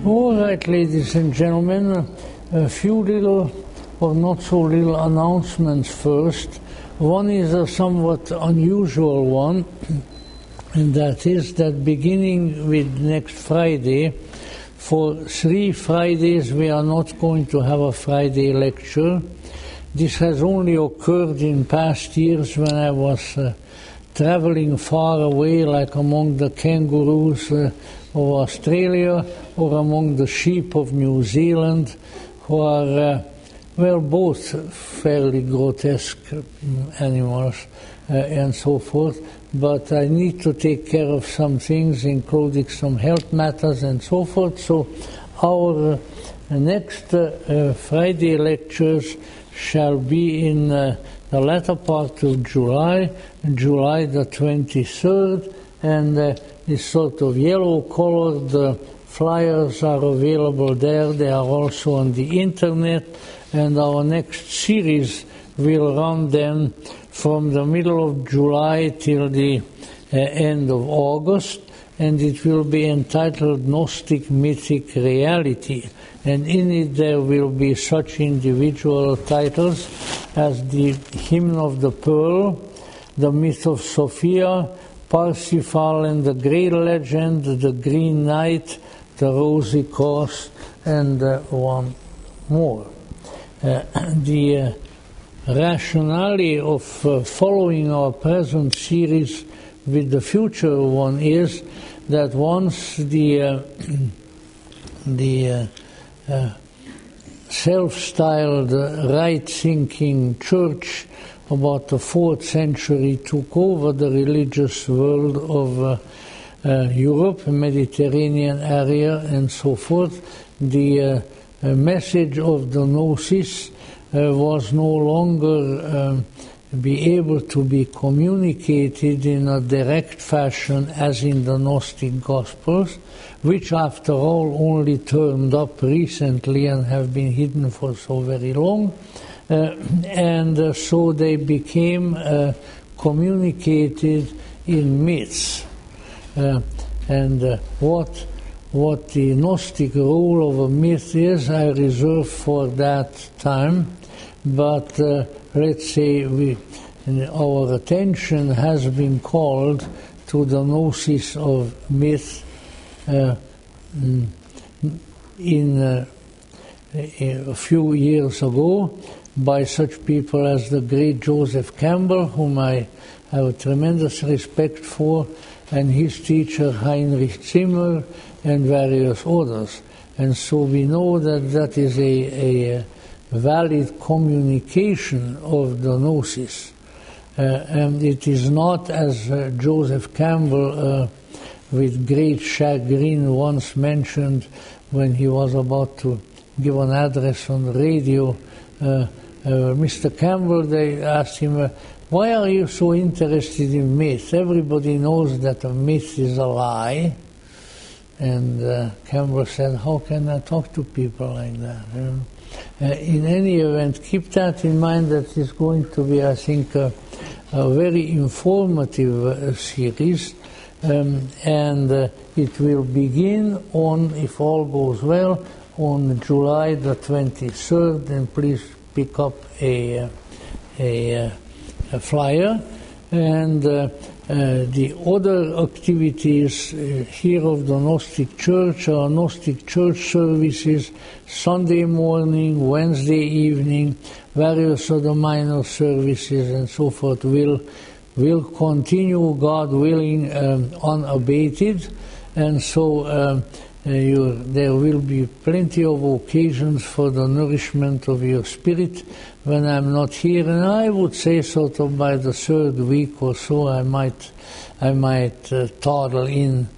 All right, ladies and gentlemen, a few little or not so little announcements first. One is a somewhat unusual one, and that is that beginning with next Friday, for 3 Fridays we are not going to have a Friday lecture. This has only occurred in past years when I was traveling far away, like among the kangaroos of Australia or among the sheep of New Zealand, who are, well, both fairly grotesque animals and so forth. But I need to take care of some things, including some health matters and so forth. So our next Friday lectures shall be in the latter part of July the 23rd, and this sort of yellow-colored flyers are available there. They are also on the internet, and our next series will run then from the middle of July till the end of August, and it will be entitled Gnostic Mythic Reality. And in it there will be such individual titles as the Hymn of the Pearl, the Myth of Sophia, Parsifal and the Grey Legend, the Green Knight, the Rosy Cross, and one more. The rationale of following our present series with the future one is that once the self-styled right-thinking church about the 4th century took over the religious world of Europe, Mediterranean area, and so forth, the message of the Gnosis was no longer be able to be communicated in a direct fashion as in the Gnostic Gospels, which after all only turned up recently and have been hidden for so very long. And so they became communicated in myths. And what the Gnostic role of a myth is, I reserve for that time. But let's say our attention has been called to the gnosis of myth in a few years ago by such people as the great Joseph Campbell, whom I have a tremendous respect for, and his teacher Heinrich Zimmer, and various others. And so we know that that is a valid communication of the gnosis. And it is not, as Joseph Campbell with great chagrin once mentioned when he was about to give an address on the radio, Mr. Campbell, they asked him, why are you so interested in myth? Everybody knows that a myth is a lie. And Campbell said, how can I talk to people like that? In any event, keep that in mind. That is going to be, I think, a very informative series. And it will begin on, if all goes well, on July the 23rd. And please pick up a flyer. And the other activities here of the Gnostic Church are Gnostic Church services, Sunday morning, Wednesday evening, various other minor services and so forth will continue, God willing, unabated. And so there will be plenty of occasions for the nourishment of your spirit when I'm not here. And I would say sort of by the 3rd week or so I might toddle in.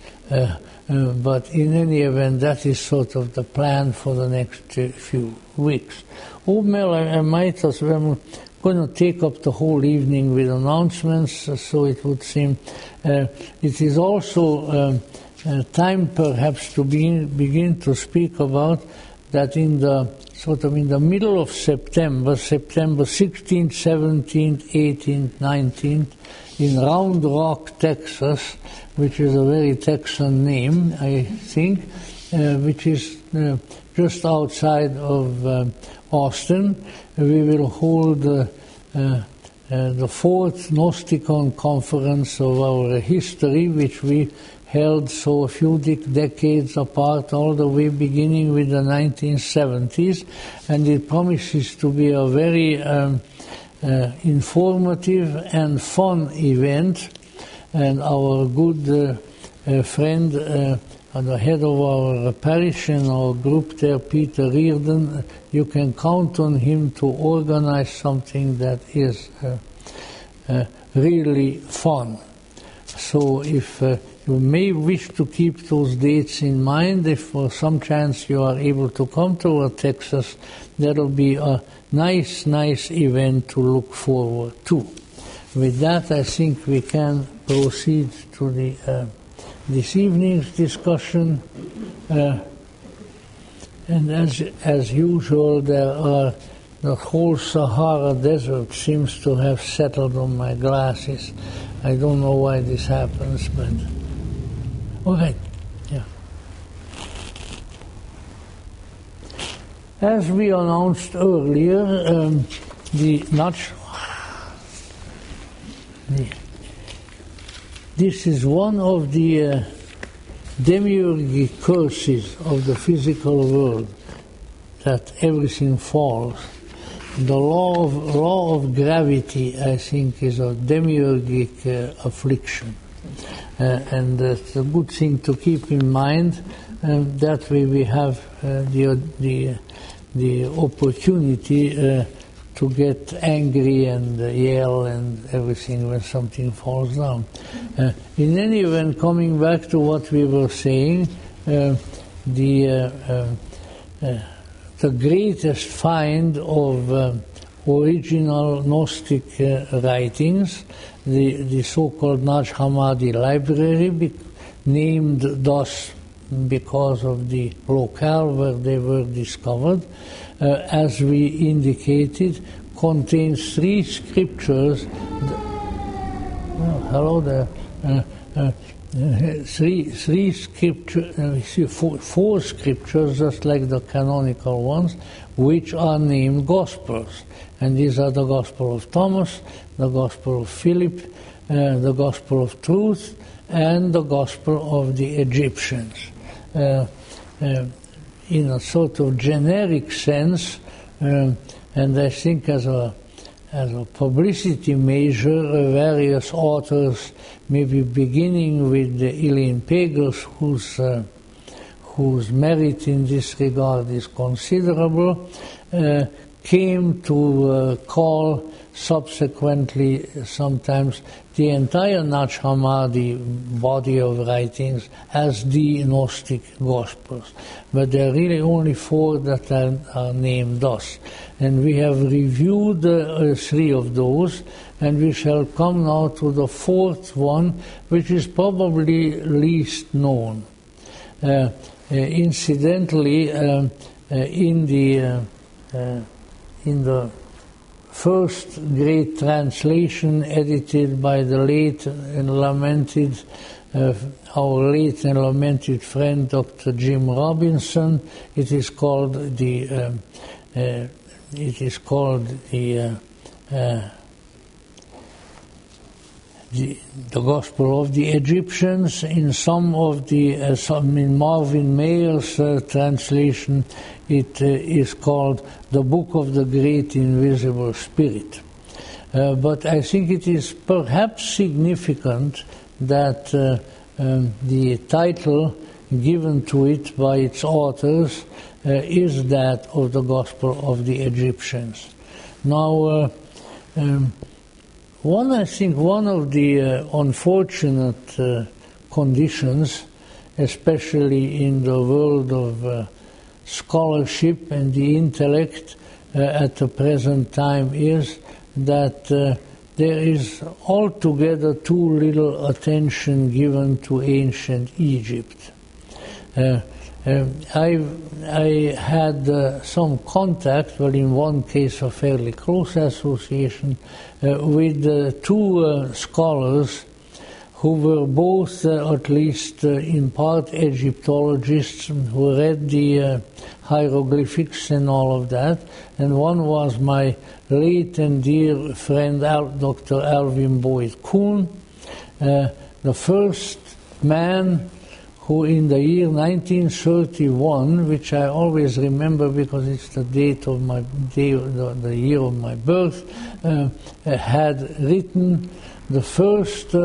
But in any event, that is sort of the plan for the next few weeks. Oh, Mel, I might as well. I'm going to take up the whole evening with announcements, so it would seem. It is also time perhaps to begin to speak about that in the middle of September 16th, 17th, 18th, 19th, in Round Rock, Texas, which is a very Texan name, I think, which is just outside of Austin. We will hold the fourth Gnosticon conference of our history, which we held so a few decades apart, all the way beginning with the 1970s, and it promises to be a very informative and fun event. And our good friend, the head of our parish and our group there, Peter Reardon, you can count on him to organize something that is really fun. So if you may wish to keep those dates in mind, if for some chance you are able to come to Texas, that will be a nice event to look forward to. With that, I think we can proceed to the this evening's discussion. And as usual, the whole Sahara Desert seems to have settled on my glasses. I don't know why this happens, but all right, yeah. As we announced earlier, this is one of the demiurgic curses of the physical world, that everything falls. The law of gravity, I think, is a demiurgic affliction. And it's a good thing to keep in mind. That way we have the opportunity to get angry and yell and everything when something falls down. In any event, coming back to what we were saying, the greatest find of original Gnostic writings, the so-called Naj Hammadi Library, named thus because of the locale where they were discovered, as we indicated, contains three scriptures. Hello there. Three scriptures, four scriptures, just like the canonical ones, which are named Gospels. And these are the Gospel of Thomas, the Gospel of Philip, the Gospel of Truth, and the Gospel of the Egyptians. In a sort of generic sense, and I think as a publicity measure, various authors, maybe beginning with Eileen Pagels, whose merit in this regard is considerable, came to call subsequently sometimes the entire Naj Hammadi body of writings as the Gnostic Gospels. But there are really only four that are named thus. And we have reviewed three of those, and we shall come now to the fourth one, which is probably least known. Incidentally, in the first great translation edited by the late and lamented, our late and lamented friend Dr. Jim Robinson, it is called the Gospel of the Egyptians. In some of in Marvin Mayer's translation, it is called the Book of the Great Invisible Spirit. But I think it is perhaps significant that the title given to it by its authors is that of the Gospel of the Egyptians. Now, I think one of the unfortunate conditions, especially in the world of scholarship and the intellect at the present time, is that there is altogether too little attention given to ancient Egypt. I had some contact, well, in one case a fairly close association, with two scholars who were both, at least in part, Egyptologists who read the hieroglyphics and all of that. And one was my late and dear friend, Dr. Alvin Boyd Kuhn, the first man who in the year 1931, which I always remember because it's the date of my the year of my birth, had written the first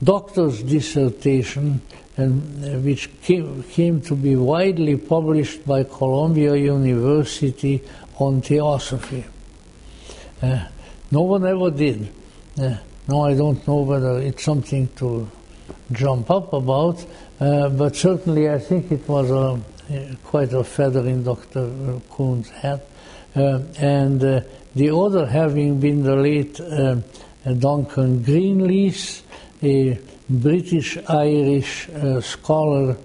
doctor's dissertation, and which came to be widely published by Columbia University on theosophy. No one ever did. Now I don't know whether it's something to jump up about, but certainly I think it was quite a feather in Dr. Kuhn's hat. And the other having been the late Duncan Greenlees, a British-Irish scholar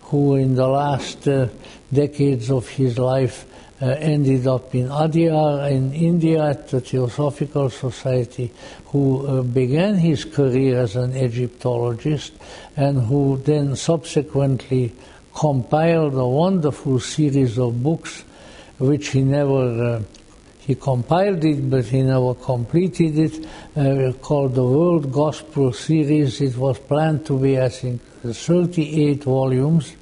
who in the last decades of his life ended up in Adyar in India at the Theosophical Society, who began his career as an Egyptologist and who then subsequently compiled a wonderful series of books which he never he compiled it, but he never completed it, called the World Gospel Series. It was planned to be, I think, 38 volumes,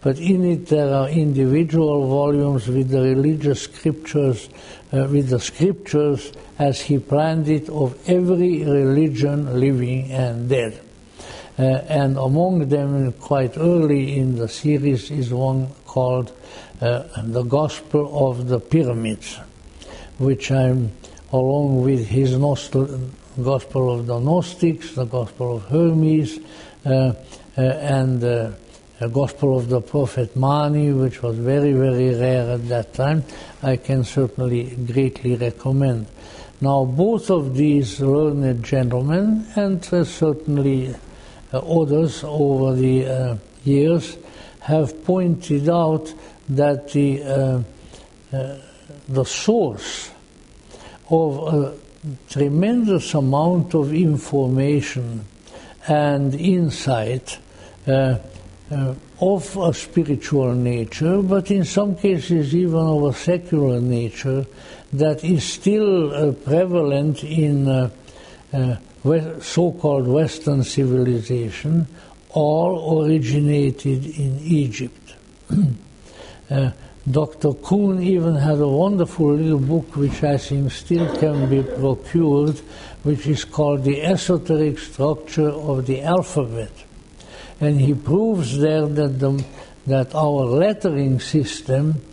but in it there are individual volumes with the religious scriptures, with the scriptures as he planned it of every religion living and dead. And among them, quite early in the series, is one called The Gospel of the Pyramids, which I'm, along with his Gospel of the Gnostics, the Gospel of Hermes, and the Gospel of the Prophet Mani, which was very, very rare at that time, I can certainly greatly recommend. Now, both of these learned gentlemen, and certainly others over the years, have pointed out that the source of a tremendous amount of information and insight of a spiritual nature, but in some cases even of a secular nature, that is still prevalent in so-called Western civilization, all originated in Egypt. Dr. Kuhn even had a wonderful little book which I think still can be procured, which is called The Esoteric Structure of the Alphabet. And he proves there that our lettering system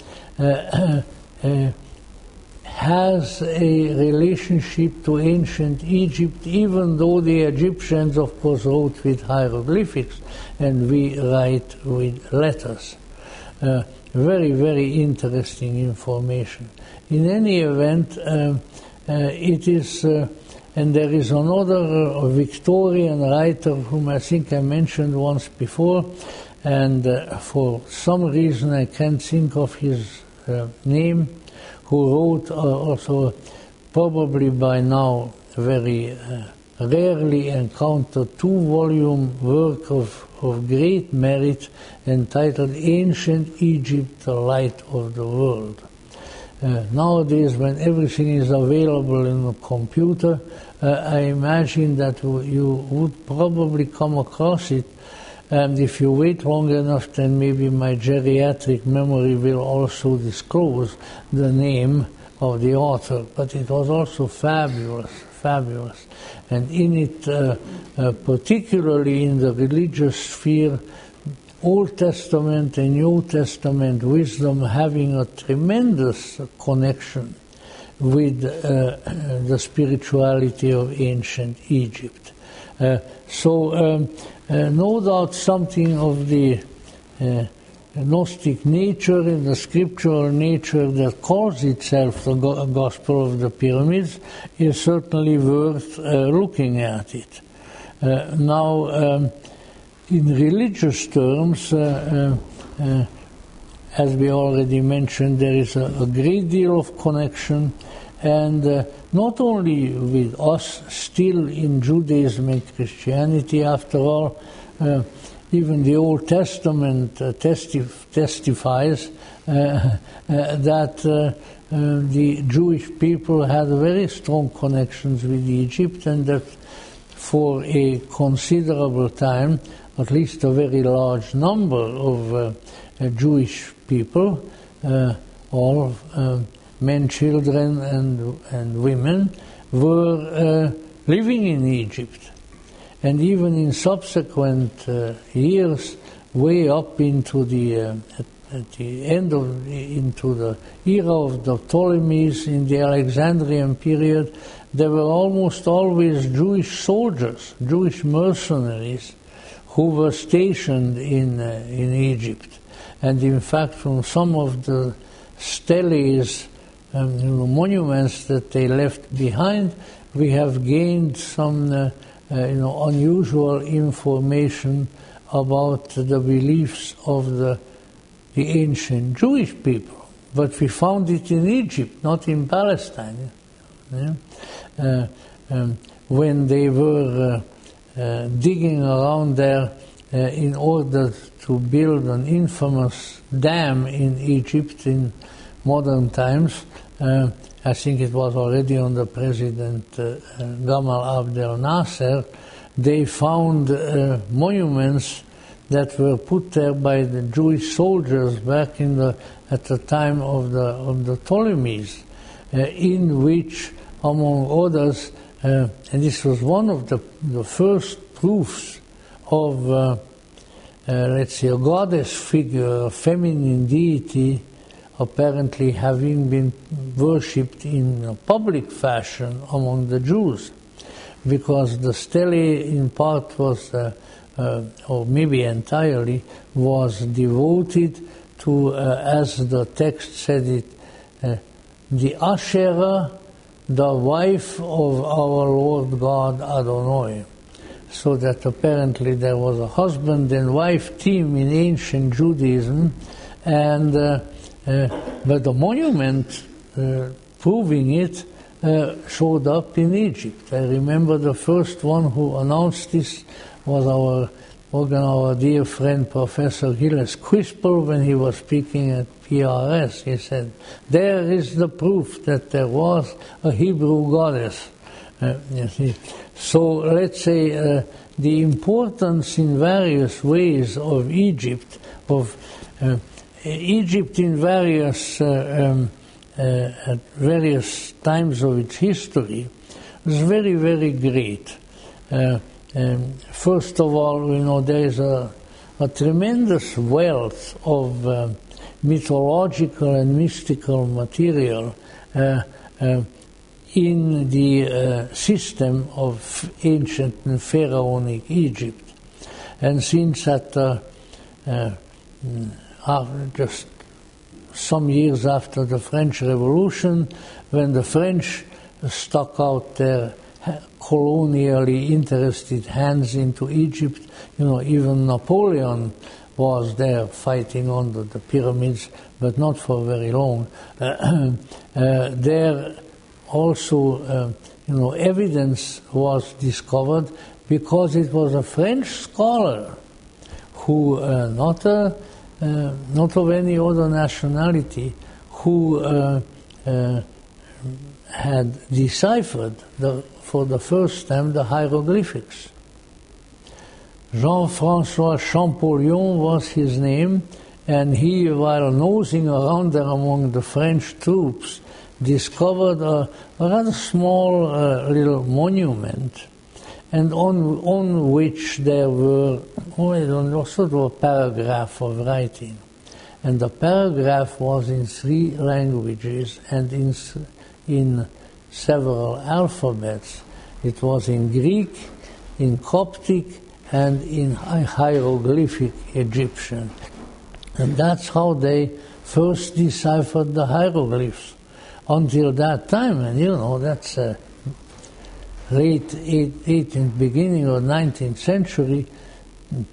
has a relationship to ancient Egypt, even though the Egyptians, of course, wrote with hieroglyphics and we write with letters. Very, very interesting information. In any event, it is, and there is another Victorian writer whom I think I mentioned once before, and for some reason I can't think of his name, who wrote also probably by now very rarely encountered 2-volume work of great merit entitled Ancient Egypt, the Light of the World. Nowadays, when everything is available in a computer, I imagine that you would probably come across it, and if you wait long enough, then maybe my geriatric memory will also disclose the name of the author. But it was also fabulous, fabulous. And in it, particularly in the religious sphere, Old Testament and New Testament wisdom having a tremendous connection with the spirituality of ancient Egypt. So no doubt something of the Gnostic nature and the scriptural nature that calls itself the Gospel of the Pyramids is certainly worth looking at it. Now, in religious terms, as we already mentioned, there is a great deal of connection, And not only with us still in Judaism and Christianity, after all, even the Old Testament testifies that the Jewish people had very strong connections with Egypt, and that for a considerable time, at least a very large number of Jewish people, all men, children, and women, were living in Egypt. And even in subsequent years, way up into the at the end of into the era of the Ptolemies in the Alexandrian period, there were almost always Jewish soldiers, Jewish mercenaries, who were stationed in Egypt. And in fact, from some of the steles, monuments that they left behind, we have gained some unusual information about the beliefs of the ancient Jewish people. But we found it in Egypt, not in Palestine. When they were digging around there in order to build an infamous dam in Egypt in modern times, I think it was already under President Gamal Abdel Nasser, they found monuments that were put there by the Jewish soldiers back at the time of the Ptolemies, in which, among others, and this was one of the first proofs of, let's say, a goddess figure, a feminine deity, apparently having been worshipped in a public fashion among the Jews, because the stele in part was, or maybe entirely, was devoted to, as the text said it, the Asherah, the wife of our Lord God Adonai. So that apparently there was a husband and wife team in ancient Judaism, and but the monument proving it showed up in Egypt. I remember the first one who announced this was our dear friend Professor Gilles Quispel, when he was speaking at PRS. He said, "There is the proof that there was a Hebrew goddess." You see. So let's say the importance in various ways of Egypt, Egypt in various at various times of its history, was very, very great. First of all, there is a tremendous wealth of mythological and mystical material in the system of ancient and pharaonic Egypt. And since just some years after the French Revolution, when the French stuck out their colonially interested hands into Egypt, even Napoleon was there fighting under the pyramids, but not for very long. There also, evidence was discovered, because it was a French scholar who, not of any other nationality, who had deciphered for the first time the hieroglyphics. Jean-François Champollion was his name, and he, while nosing around there among the French troops, discovered a rather small little monument, and on which there were sort of a paragraph of writing. And the paragraph was in 3 languages and in several alphabets. It was in Greek, in Coptic, and in hieroglyphic Egyptian. And that's how they first deciphered the hieroglyphs. Until that time, and that's late 18th, beginning of 19th century,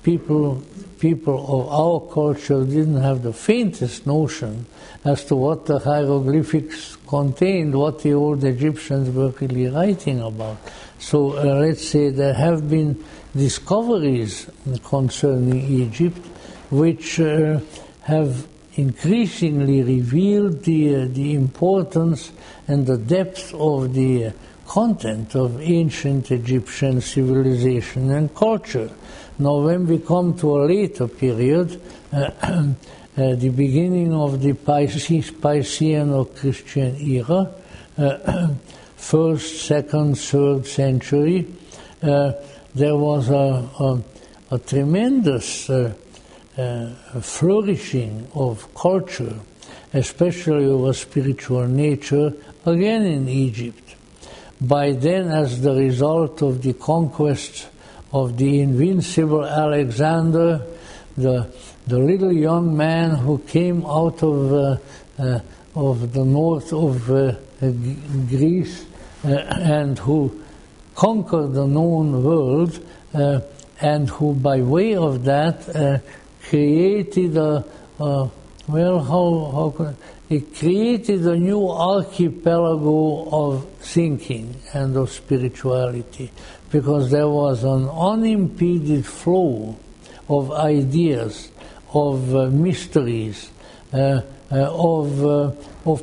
people of our culture didn't have the faintest notion as to what the hieroglyphics contained, what the old Egyptians were really writing about. So let's say there have been discoveries concerning Egypt which have increasingly revealed the importance and the depth of the content of ancient Egyptian civilization and culture. Now, when we come to a later period, the beginning of the Piscean or Christian era, 1st, 2nd, 3rd century, there was a tremendous flourishing of culture, especially of a spiritual nature, again in Egypt. By then, as the result of the conquests of the invincible Alexander, the little young man who came out of the north of Greece and who conquered the known world, and who, by way of that, created it created a new archipelago of thinking and of spirituality, because there was an unimpeded flow of ideas, of mysteries, of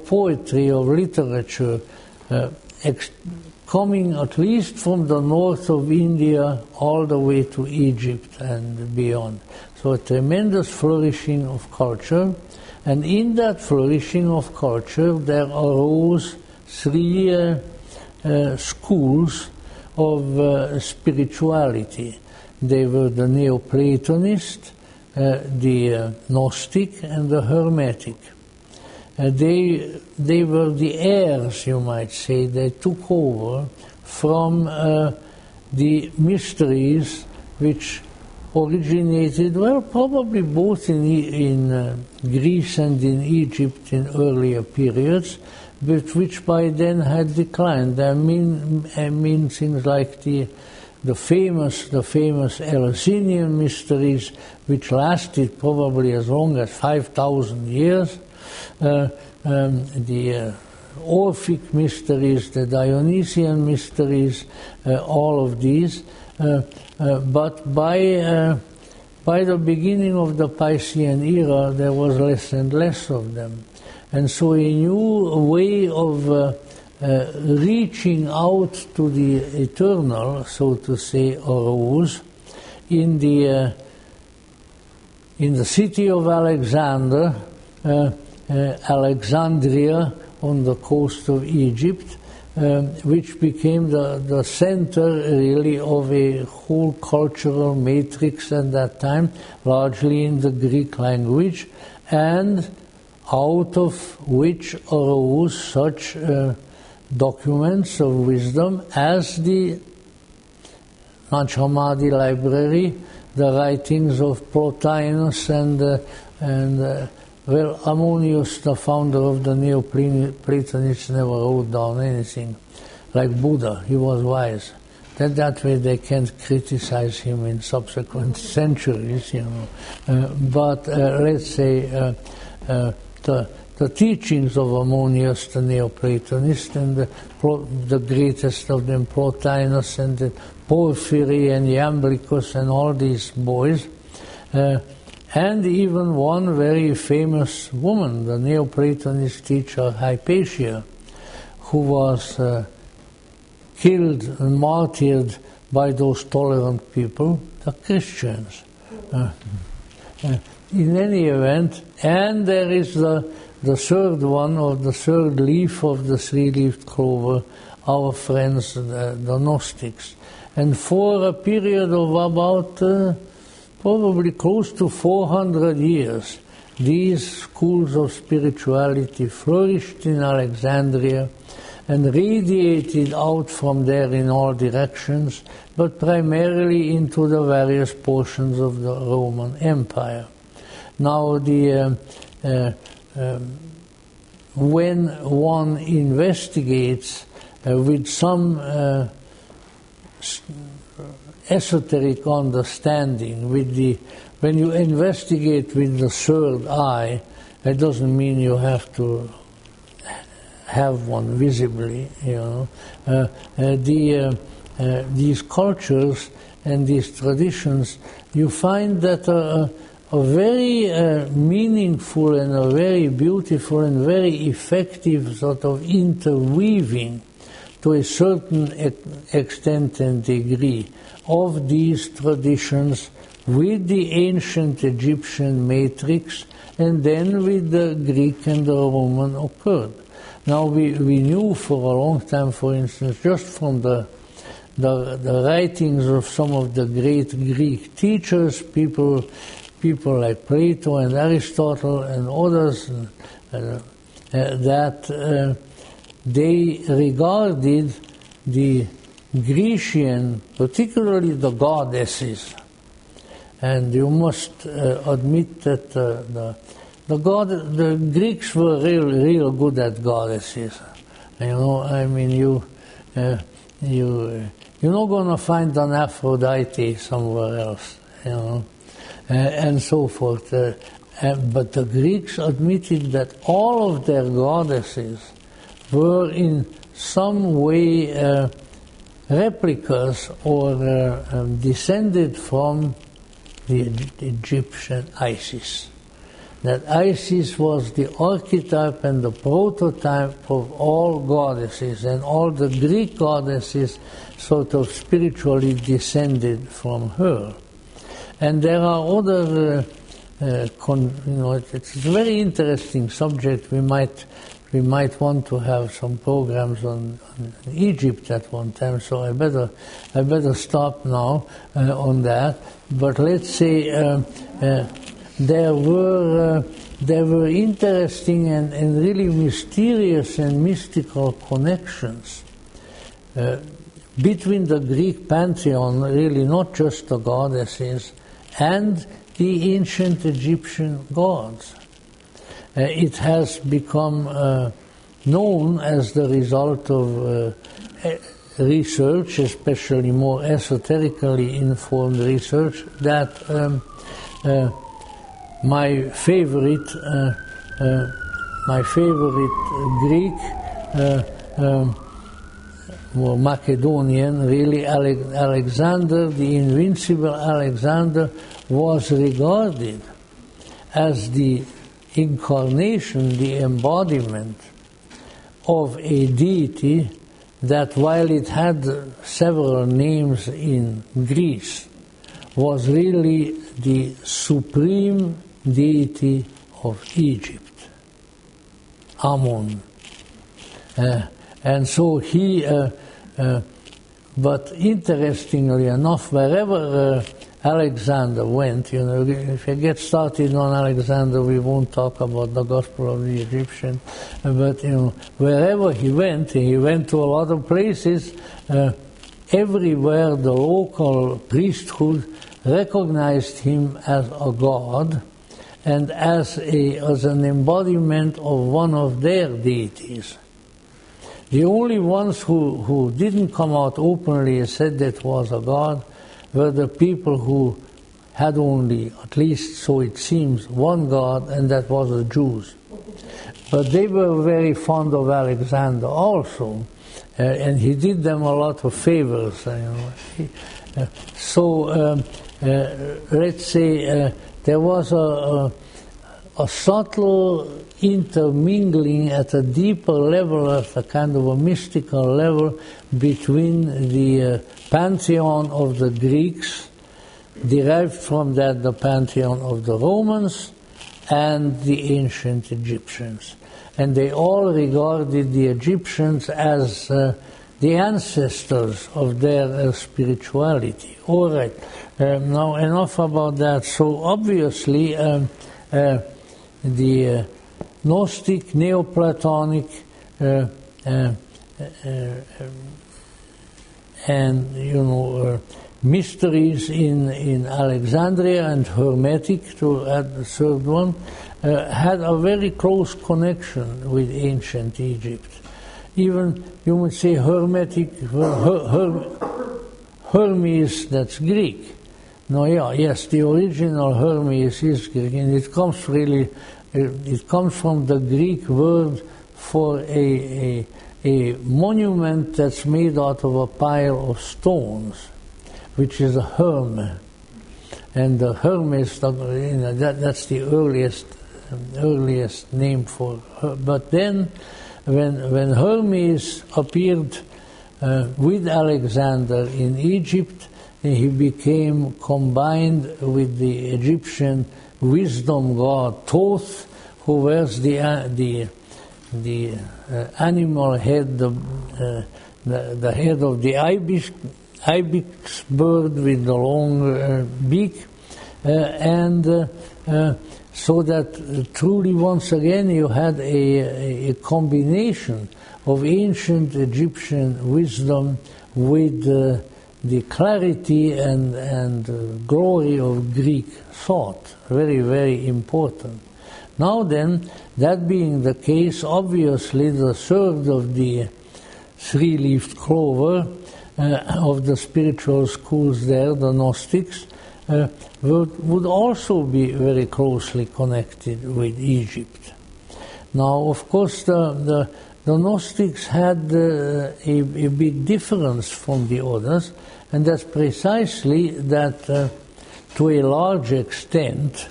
poetry, of literature, coming at least from the north of India all the way to Egypt and beyond. So a tremendous flourishing of culture. And in that flourishing of culture, there arose three schools of spirituality. They were the Neoplatonist, the Gnostic, and the Hermetic. They were the heirs, you might say. They took over from the mysteries which originated, well, probably both in Greece and in Egypt in earlier periods, but which by then had declined. I mean things like the famous Eleusinian mysteries, which lasted probably as long as 5,000 years, the Orphic mysteries, the Dionysian mysteries, all of these. But by the beginning of the Piscean era, there was less and less of them. And so a new way of reaching out to the eternal, so to say, arose in the city of Alexander, Alexandria, on the coast of Egypt, which became the center really of a whole cultural matrix at that time, largely in the Greek language, and out of which arose such documents of wisdom as the Nag Hammadi library, the writings of Plotinus and well, Ammonius, the founder of the Neoplatonists, never wrote down anything. Like Buddha, he was wise. That way they can't criticize him in subsequent centuries, you know. But let's say the teachings of Ammonius, the Neoplatonist, and the greatest of them, Plotinus and the Porphyry and Iamblichus and all these boys, and even one very famous woman, the Neoplatonist teacher Hypatia, who was killed and martyred by those tolerant people, the Christians. In any event, and there is the third one, or the third leaf of the three-leaved clover, our friends, the Gnostics. And for a period of about probably close to 400 years, these schools of spirituality flourished in Alexandria and radiated out from there in all directions, but primarily into the various portions of the Roman Empire. Now, when one investigates with some esoteric understanding. When you investigate with the third eye, it doesn't mean you have to have one visibly. These cultures and these traditions, you find that a very meaningful and a very beautiful and very effective sort of interweaving to a certain extent and degree of these traditions with the ancient Egyptian matrix and then with the Greek and the Roman occurred. Now we knew for a long time, for instance, just from the writings of some of the great Greek teachers, people like Plato and Aristotle and others, that they regarded the Grecian, particularly the goddesses, and you must admit that the Greeks were real good at goddesses. I mean, you're not going to find an Aphrodite somewhere else, and so forth. But the Greeks admitted that all of their goddesses were in some way replicas or descended from the Egyptian Isis. That Isis was the archetype and the prototype of all goddesses, and all the Greek goddesses sort of spiritually descended from her. And there are other, it's a very interesting subject. We might want to have some programs on Egypt at one time, so I better stop now on that. But let's say there were interesting and really mysterious and mystical connections between the Greek pantheon, really not just the goddesses, and the ancient Egyptian gods. It has become known as the result of research, especially more esoterically informed research, that my favorite Greek, or Macedonian, really, Alexander, the invincible Alexander, was regarded as the incarnation, the embodiment of a deity that, while it had several names in Greece, was really the supreme deity of Egypt, Amun. And so he, but interestingly enough, wherever Alexander went, if you get started on Alexander, we won't talk about the Gospel of the Egyptian, but wherever he went to a lot of places. Everywhere the local priesthood recognized him as a god and as an embodiment of one of their deities. The only ones who didn't come out openly and said that was a god were the people who had only, at least so it seems, one god, and that was the Jews. But they were very fond of Alexander also, and he did them a lot of favors. Let's say there was a subtle intermingling at a deeper level, at a kind of a mystical level, between the pantheon of the Greeks, derived from that the pantheon of the Romans, and the ancient Egyptians. And they all regarded the Egyptians as the ancestors of their spirituality. All right, now enough about that. So obviously the Gnostic, Neoplatonic, and mysteries in Alexandria and Hermetic, to add the third one, had a very close connection with ancient Egypt. Even, you would say, Hermetic, Hermes, that's Greek. No, yes, the original Hermes is Greek, and it comes from the Greek word for a monument that's made out of a pile of stones, which is a herme. And the Hermes, that's the earliest name for her. But then, when Hermes appeared with Alexander in Egypt, he became combined with the Egyptian wisdom god Thoth, who wears the animal head, the head of the ibis bird with the long beak, so that truly once again you had a combination of ancient Egyptian wisdom with the clarity and glory of Greek thought. Very, very important. Now then, that being the case, obviously the third of the three-leaved clover of the spiritual schools there, the Gnostics, would also be very closely connected with Egypt. Now, of course, the Gnostics had a big difference from the others, and that's precisely that to a large extent,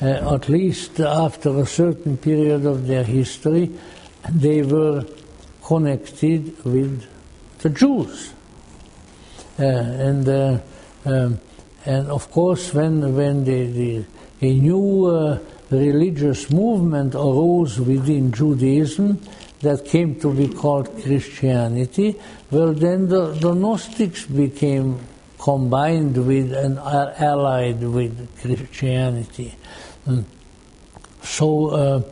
at least after a certain period of their history, they were connected with the Jews. And of course, when a new religious movement arose within Judaism that came to be called Christianity, well, then the Gnostics became combined with and allied with Christianity. So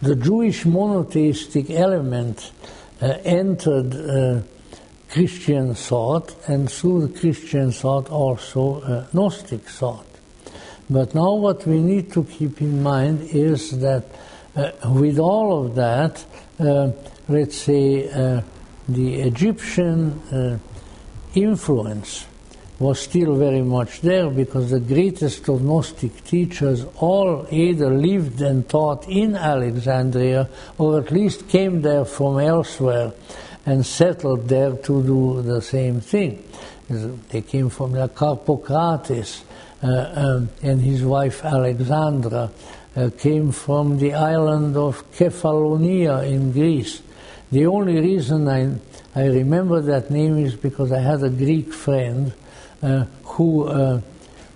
the Jewish monotheistic element entered Christian thought, and through the Christian thought also Gnostic thought. But now what we need to keep in mind is that with all of that, let's say the Egyptian influence was still very much there, because the greatest of Gnostic teachers all either lived and taught in Alexandria, or at least came there from elsewhere and settled there to do the same thing. They came from Carpocrates, and his wife Alexandra came from the island of Kefalonia in Greece. The only reason I remember that name is because I had a Greek friend who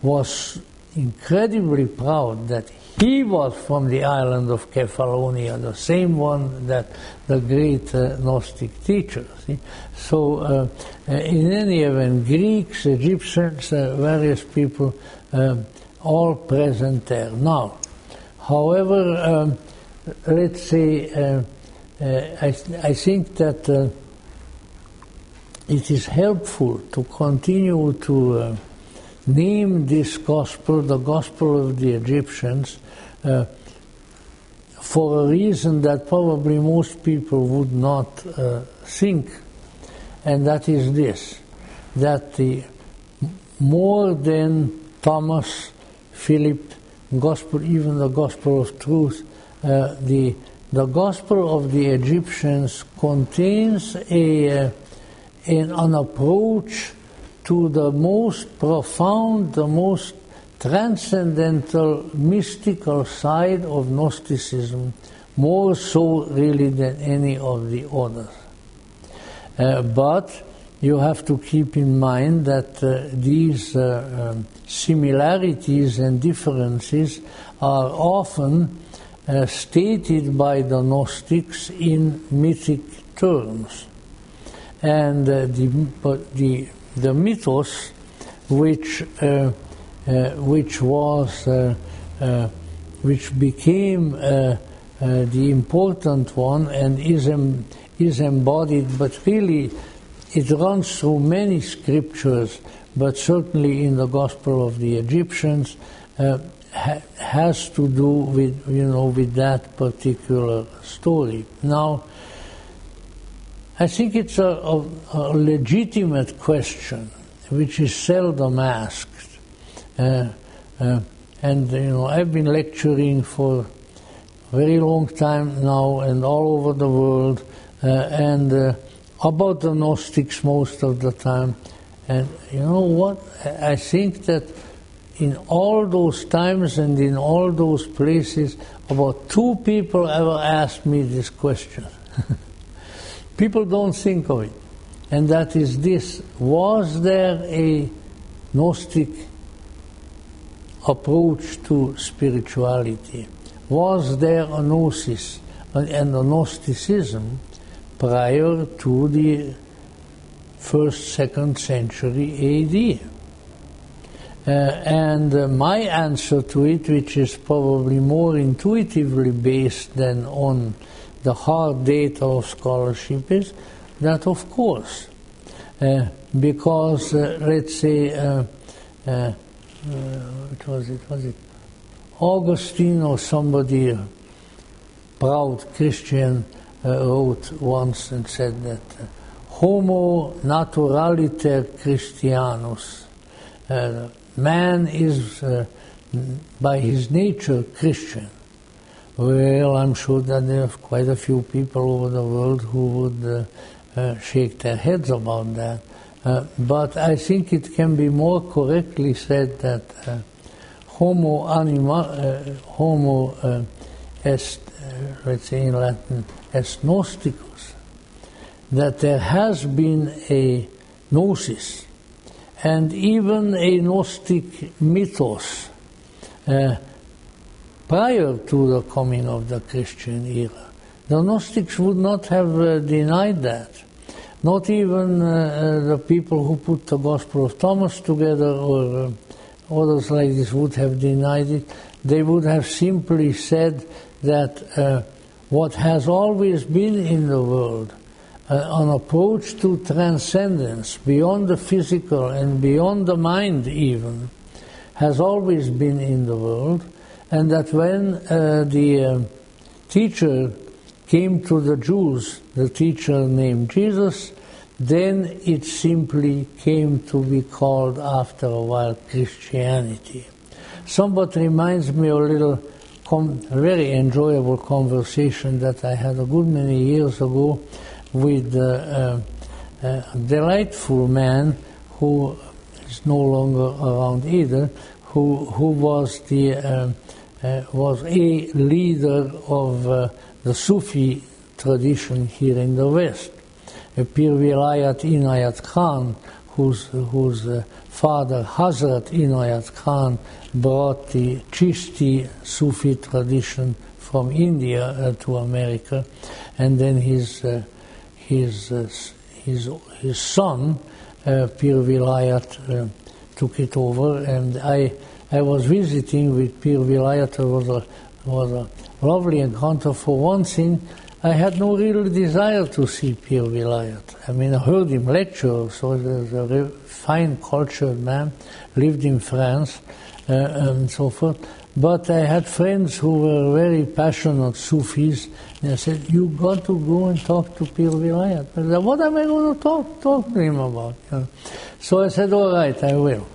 was incredibly proud that he was from the island of Kefalonia, the same one that the great Gnostic teachers. So in any event, Greeks, Egyptians, various people, all present there. Now, however, let's say, I think that it is helpful to continue to name this gospel, the gospel of the Egyptians, for a reason that probably most people would not think, and that is this, that the more than Thomas, Philip, gospel, even the gospel of truth, the gospel of the Egyptians contains an approach to the most profound, the most transcendental, mystical side of Gnosticism, more so really than any of the others. But you have to keep in mind that these similarities and differences are often stated by the Gnostics in mythic terms. And the mythos, which became the important one and is embodied, but really it runs through many scriptures, but certainly in the Gospel of the Egyptians, has to do with that particular story. Now, I think it's a legitimate question, which is seldom asked. And I've been lecturing for a very long time now, and all over the world, and about the Gnostics most of the time. And you know what? I think that in all those times and in all those places, about 2 people ever asked me this question. People don't think of it. And that is this: was there a Gnostic approach to spirituality? Was there a Gnosis and a Gnosticism prior to the 1st, 2nd century AD? And my answer to it, which is probably more intuitively based than on the hard data of scholarship, is that of course, because let's say, what was it? Augustine or somebody, proud Christian, wrote once and said that Homo naturaliter Christianus, man is by his nature Christian. Well, I'm sure that there are quite a few people over the world who would shake their heads about that. But I think it can be more correctly said that homo est, let's say in Latin, est gnosticus, that there has been a gnosis and even a Gnostic mythos prior to the coming of the Christian era. The Gnostics would not have denied that. Not even the people who put the Gospel of Thomas together or others like this would have denied it. They would have simply said that what has always been in the world, an approach to transcendence beyond the physical and beyond the mind even, has always been in the world, and that when the teacher came to the Jews, the teacher named Jesus, then it simply came to be called after a while Christianity. Somewhat reminds me of a little very enjoyable conversation that I had a good many years ago with a delightful man who is no longer around either, who was was a leader of the Sufi tradition here in the West. Pir Vilayat Inayat Khan, whose father Hazrat Inayat Khan brought the Chishti Sufi tradition from India to America, and then his son Pir Vilayat took it over, and I was visiting with Pir Vilayat. It was a lovely encounter. For one thing, I had no real desire to see Pir Vilayat. I mean, I heard him lecture, so he was a very fine, cultured man, lived in France, and so forth. But I had friends who were very passionate Sufis, and I said, "You got to go and talk to Pir Vilayat." I said, "What am I going to talk to him about?" So I said, "All right, I will."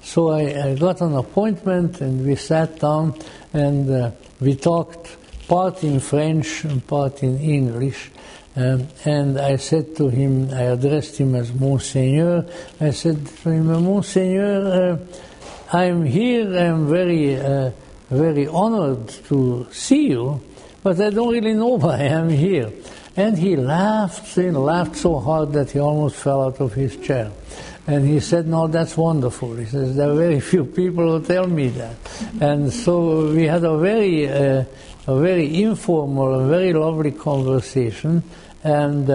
So I got an appointment, and we sat down, and we talked part in French and part in English. And I said to him, I addressed him as Monseigneur. I said to him, "Monseigneur, I'm here, I'm very honored to see you, but I don't really know why I'm here." And he laughed so hard that he almost fell out of his chair. And he said, "No, that's wonderful." He says, "There are very few people who tell me that." And so we had a very informal, a very lovely conversation. And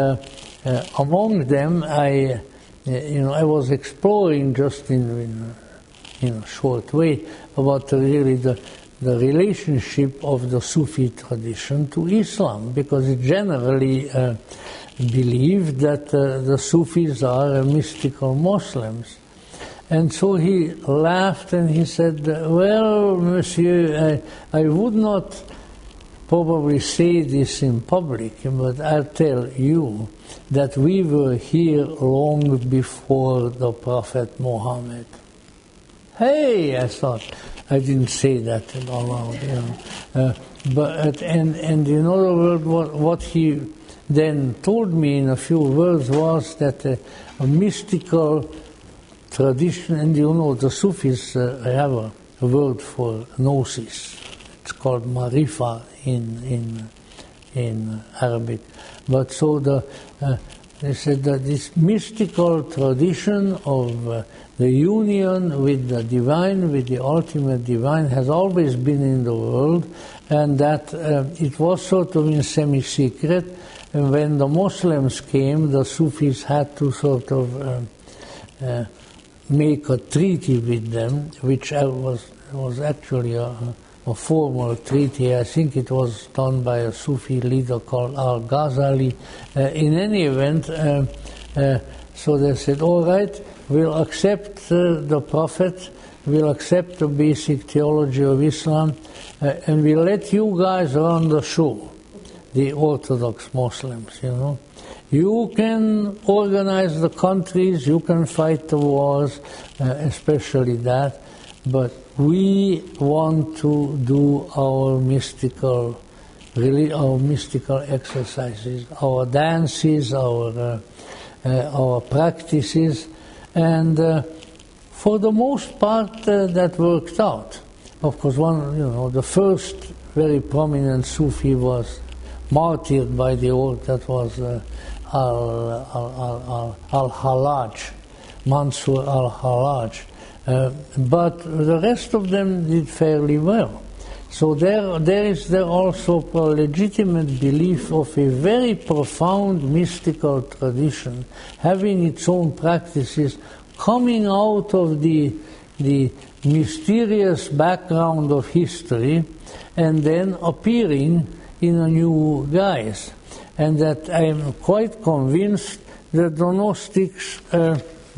among them, I was exploring just in a short way about really the relationship of the Sufi tradition to Islam, because it generally believed that the Sufis are mystical Muslims. And so he laughed and he said, "Well, monsieur, I would not probably say this in public, but I'll tell you that we were here long before the Prophet Muhammad. Hey, I thought, I didn't say that aloud, but and in other words, what he then told me in a few words was that a mystical tradition, and the Sufis have a word for gnosis. It's called marifa in Arabic. But so they said that this mystical tradition of the union with the divine, with the ultimate divine, has always been in the world, and that it was sort of in semi-secret. And when the Muslims came, the Sufis had to sort of make a treaty with them, which was actually a formal treaty. I think it was done by a Sufi leader called Al-Ghazali. In any event, so they said, all right, we'll accept the Prophet, we'll accept the basic theology of Islam, and we'll let you guys run the show, the Orthodox Muslims, You can organize the countries, you can fight the wars, especially that, but we want to do our mystical exercises, our dances, our practices, and for the most part that worked out. Of course, the first very prominent Sufi was martyred by the old, that was Al-Hallaj, Mansur Al-Hallaj. But the rest of them did fairly well. So there is also a legitimate belief of a very profound mystical tradition, having its own practices, coming out of the mysterious background of history, and then appearing in a new guise. And that I am quite convinced that the Gnostics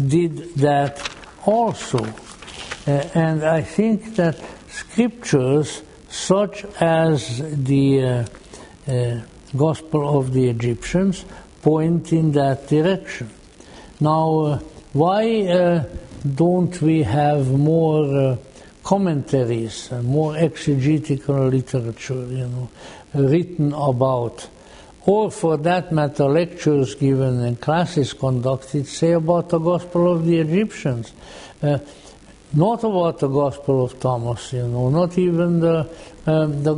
did that also. And I think that scriptures such as the Gospel of the Egyptians point in that direction. Now, why don't we have more commentaries, more exegetical literature, written about, or for that matter, lectures given and classes conducted, say about the Gospel of the Egyptians? Not about the Gospel of Thomas, not even the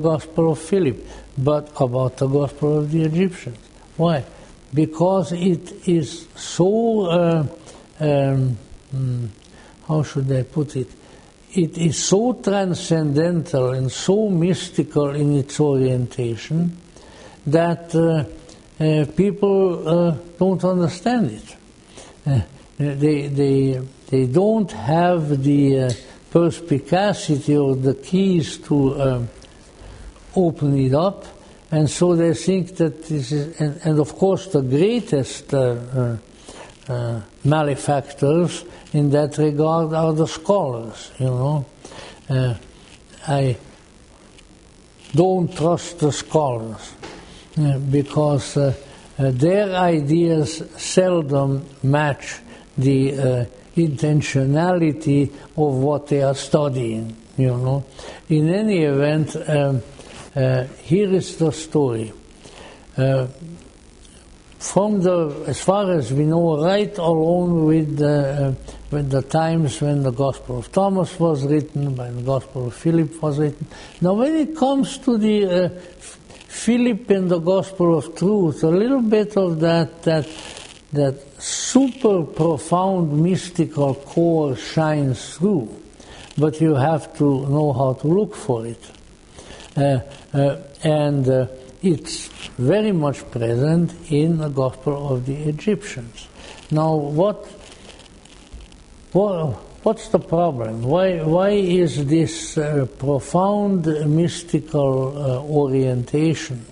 Gospel of Philip, but about the Gospel of the Egyptians. Why? Because it is so, how should I put it? It is so transcendental and so mystical in its orientation that people don't understand it. They don't have the perspicacity or the keys to open it up, and so they think that this is, and of course the greatest malefactors in that regard are the scholars, I don't trust the scholars because their ideas seldom match the intentionality of what they are studying, In any event, here is the story. As far as we know, right along with the times when the Gospel of Thomas was written, when the Gospel of Philip was written. Now, when it comes to the Philip and the Gospel of Truth, a little bit of that super profound mystical core shines through, but you have to know how to look for it. And it's very much present in the Gospel of the Egyptians. Now, what's the problem? Why is this profound mystical orientation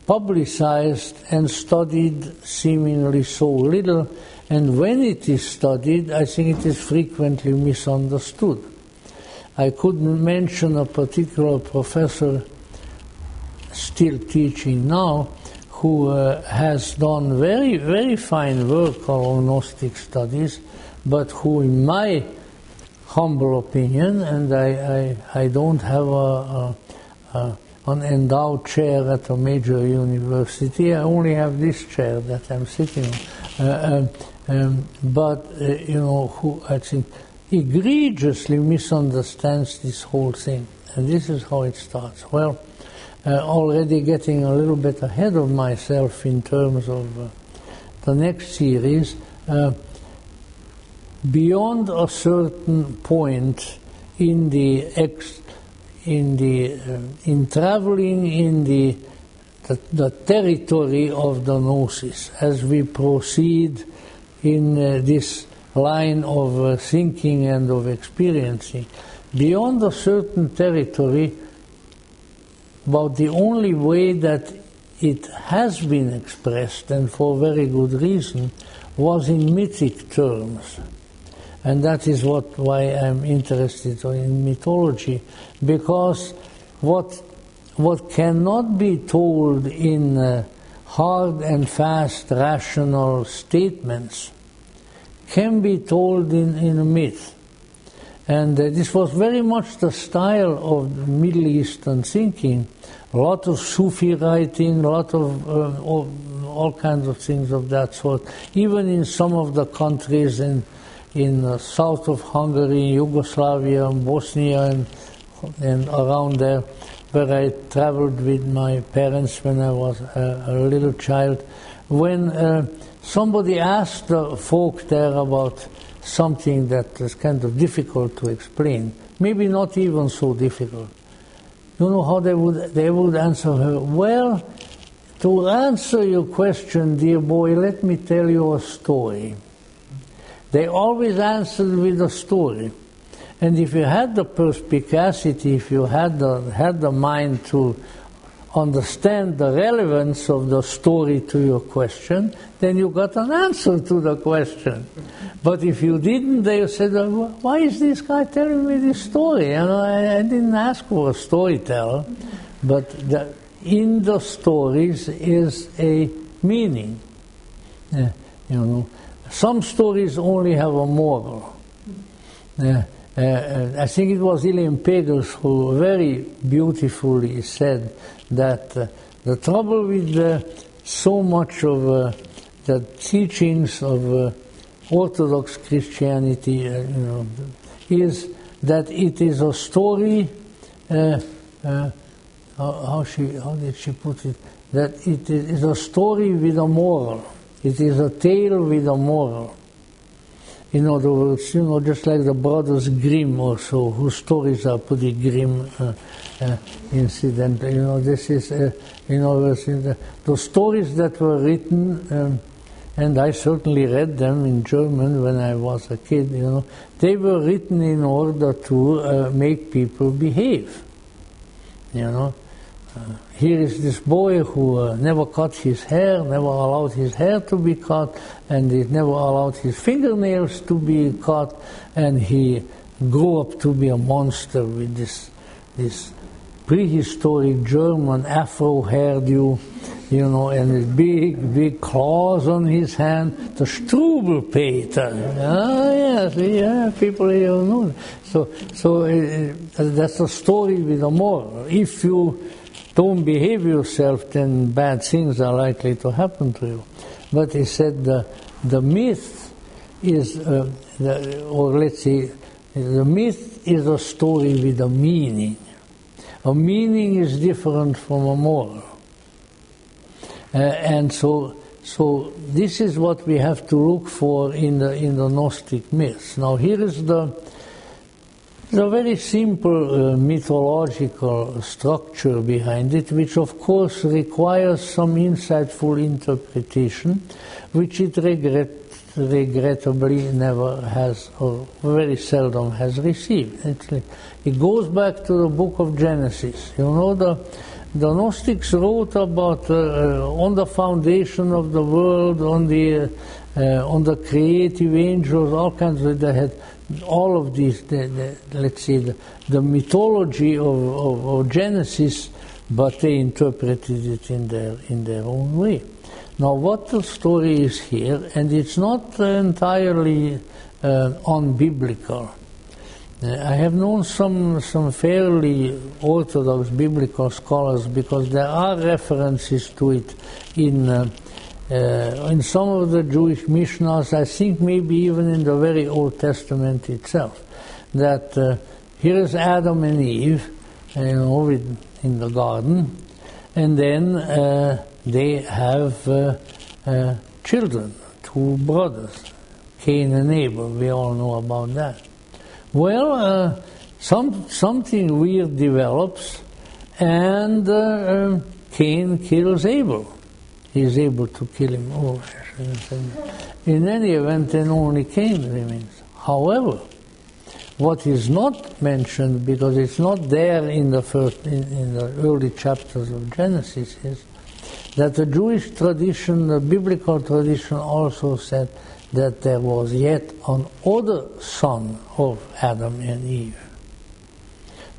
publicized and studied seemingly so little, and when it is studied, I think it is frequently misunderstood? I could mention a particular professor still teaching now, who has done very, very fine work on Gnostic studies, but who, in my humble opinion, and I don't have an endowed chair at a major university, I only have this chair that I'm sitting on, who I think egregiously misunderstands this whole thing. And this is how it starts. Well, already getting a little bit ahead of myself in terms of the next series, beyond a certain point in traveling in the territory of the gnosis, as we proceed in this line of thinking and of experiencing, beyond a certain territory, about the only way that it has been expressed, and for very good reason, was in mythic terms. And that is why I'm interested in mythology, because what cannot be told in hard and fast rational statements can be told in a myth. And this was very much the style of Middle Eastern thinking. A lot of Sufi writing, a lot of all kinds of things of that sort. Even in some of the countries in south of Hungary, Yugoslavia, Bosnia, and around there, where I traveled with my parents when I was a little child. When somebody asked the folk there about something that is kind of difficult to explain, maybe not even so difficult, you know how they would answer her, well, to answer your question, dear boy, let me tell you a story. They always answered with a story. And if you had the perspicacity, if you had the mind to understand the relevance of the story to your question, then you got an answer to the question. But if you didn't, they said, why is this guy telling me this story? You know, I didn't ask for a storyteller, but in the stories is a meaning. You know, some stories only have a moral. I think it was Ilian Pagels who very beautifully said that the trouble with so much of the teachings of Orthodox Christianity is that it is a story, how did she put it, that it is a story with a moral. It is a tale with a moral. In other words, just like the Brothers Grimm or so, whose stories are pretty grim, incidentally. This is, in other words, the stories that were written, and I certainly read them in German when I was a kid, they were written in order to make people behave, Here is this boy who never cut his hair, never allowed his hair to be cut, and he never allowed his fingernails to be cut, and he grew up to be a monster with this prehistoric German afro hairdo, and his big claws on his hand, the Strubelpeter. Yes, people here know. So that's a story with a moral. If you don't behave yourself, then bad things are likely to happen to you. But he said the myth is, the myth is a story with a meaning. A meaning is different from a moral. And so this is what we have to look for in the Gnostic myths. Now here is the very simple mythological structure behind it, which of course requires some insightful interpretation, which it regrettably never has, or very seldom has received. It goes back to the book of Genesis. The the Gnostics wrote about on the foundation of the world, on the creative angels, all kinds of. They had all of these. Let's say the mythology of Genesis, but they interpreted it in their own way. Now, what the story is here, and it's not entirely unbiblical. I have known some fairly orthodox biblical scholars, because there are references to it in some of the Jewish Mishnahs, I think maybe even in the very Old Testament itself, that here is Adam and Eve, in the garden, and then they have children, two brothers, Cain and Abel. We all know about that. Well, something weird develops, and Cain kills Abel. He's able to kill him all. In any event, then only Cain remains. However, what is not mentioned, because it's not there in the early chapters of Genesis, is that the Jewish tradition, the biblical tradition, also said that there was yet another son of Adam and Eve,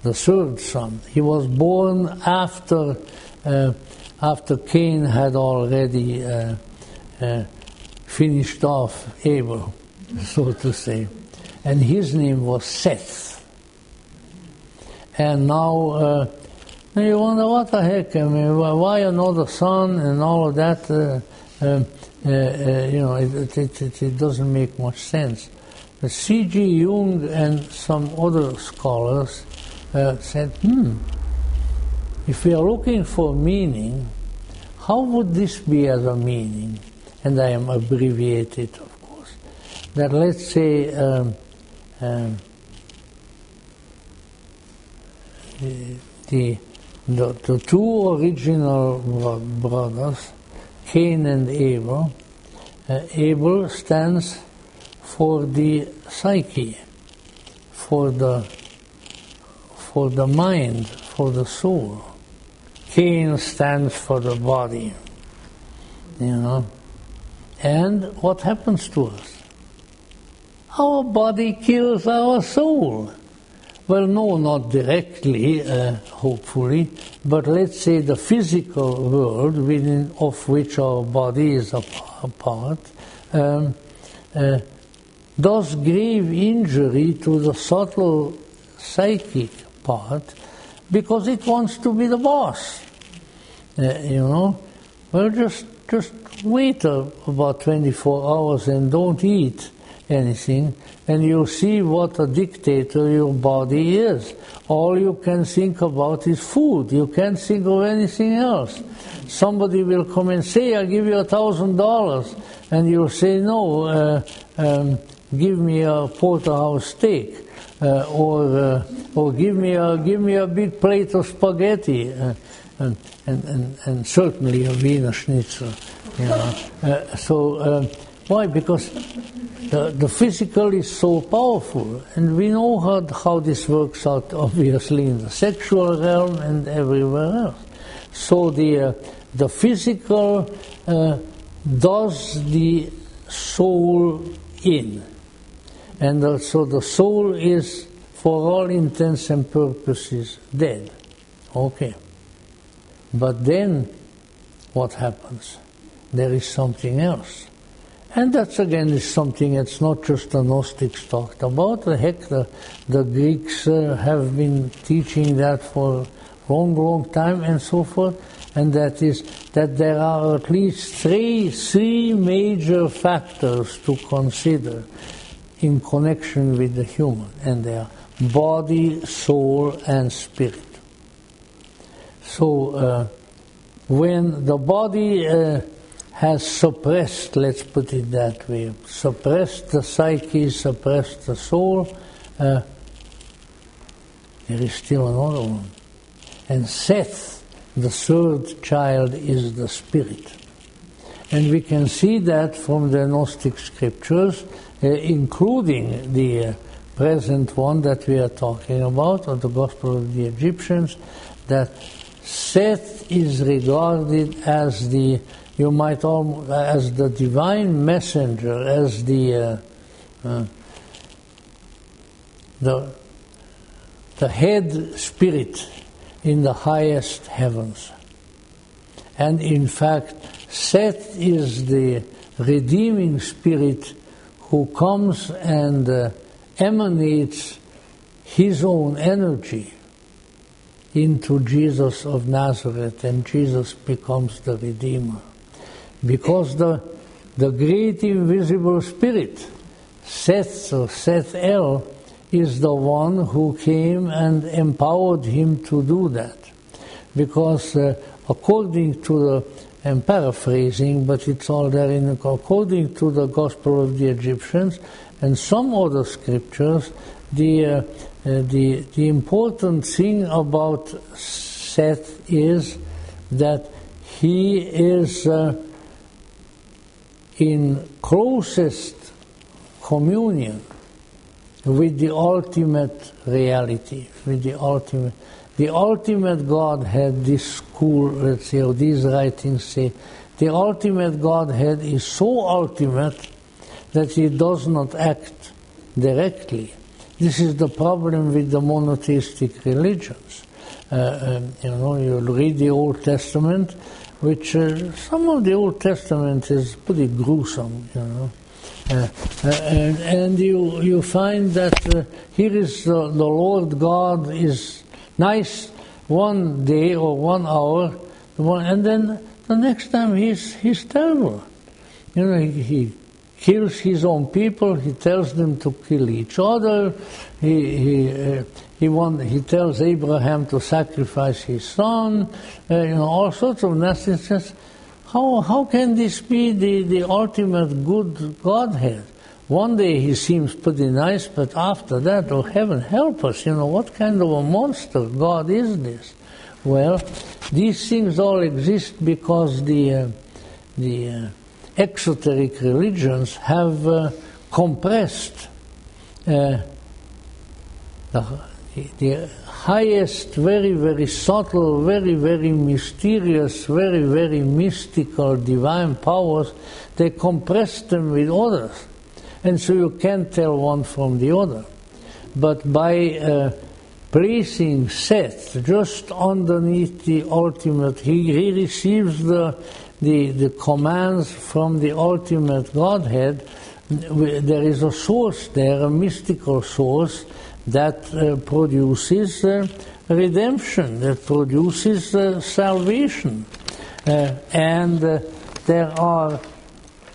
the third son. He was born after Cain had already finished off Abel, so to say, and his name was Seth. And now you wonder, what the heck? I mean, why another son and all of that? It doesn't make much sense. But C.G. Jung and some other scholars said, if we are looking for meaning, how would this be as a meaning? And I am abbreviated, of course. That let's say the two original brothers, Cain and Abel. Abel stands for the psyche, for the mind, for the soul. Cain stands for the body, And what happens to us? Our body kills our soul. Well, no, not directly, hopefully, but let's say the physical world of which our body is a part does grave injury to the subtle psychic part, because it wants to be the boss. Well, just wait about 24 hours and don't eat anything, and you'll see what a dictator your body is. All you can think about is food. You can't think of anything else. Somebody will come and say, I'll give you $1,000, and you'll say, no, give me a porterhouse steak, or give me a big plate of spaghetti, and certainly a Wiener Schnitzel. Why? Because the physical is so powerful, and we know how this works out, obviously, in the sexual realm and everywhere else. So the physical does the soul in, and so the soul is, for all intents and purposes, dead. Okay. But then, what happens? There is something else. And that's again is something that's not just the Gnostics talked about. Heck, the Greeks have been teaching that for a long time and so forth. And that is that there are at least three major factors to consider in connection with the human. And they are body, soul, and spirit. So when the body has suppressed, let's put it that way, suppressed the psyche, suppressed the soul, there is still another one. And Seth, the third child, is the spirit. And we can see that from the Gnostic scriptures, including the present one that we are talking about, or the Gospel of the Egyptians, that Seth is regarded as the, you might almost, as the divine messenger, as the head spirit in the highest heavens. And in fact, Seth is the redeeming spirit who comes and emanates his own energy into Jesus of Nazareth, and Jesus becomes the Redeemer. Because the great invisible spirit, Seth or Seth-El, is the one who came and empowered him to do that. Because according to the, I'm paraphrasing, but it's all there according to the Gospel of the Egyptians and some other scriptures, the important thing about Seth is that he is in closest communion with the ultimate reality, with the ultimate Godhead. This school, let's say, or these writings say, the ultimate Godhead is so ultimate that he does not act directly. This is the problem with the monotheistic religions. You read the Old Testament, which some of the Old Testament is pretty gruesome, and you find that here is the Lord God is nice one day or 1 hour, and then the next time he's terrible. He kills his own people. He tells them to kill each other. He tells Abraham to sacrifice his son. All sorts of nastiness. How can this be the ultimate good Godhead? One day he seems pretty nice, but after that, oh heaven help us, what kind of a monster God is this? Well, these things all exist because the exoteric religions have compressed the highest, very, very subtle, very, very mysterious, very, very mystical divine powers. They compress them with others, and so you can't tell one from the other. But by placing Seth just underneath the ultimate, he receives the commands from the ultimate Godhead. There is a source there, a mystical source, that produces redemption, that produces salvation. And there are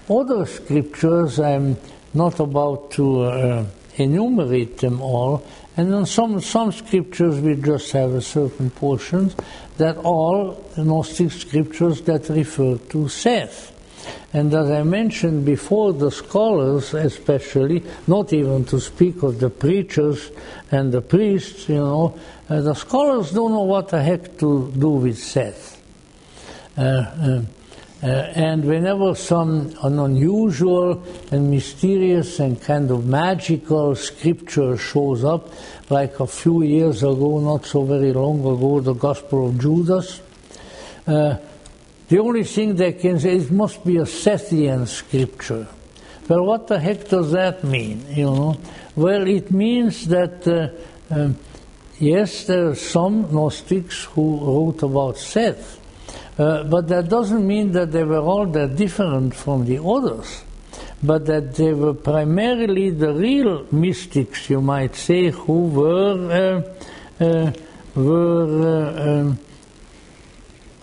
other scriptures, I'm not about to enumerate them all, and in some scriptures we just have a certain portions that are Gnostic scriptures that refer to Seth. And as I mentioned before, the scholars especially, not even to speak of the preachers and the priests, the scholars don't know what the heck to do with Seth. And whenever an unusual and mysterious and kind of magical scripture shows up, like a few years ago, not so very long ago, the Gospel of Judas, the only thing they can say, it must be a Sethian scripture. Well, what the heck does that mean, Well, it means that, yes, there are some Gnostics who wrote about Seth, but that doesn't mean that they were all that different from the others, but that they were primarily the real mystics, you might say, who were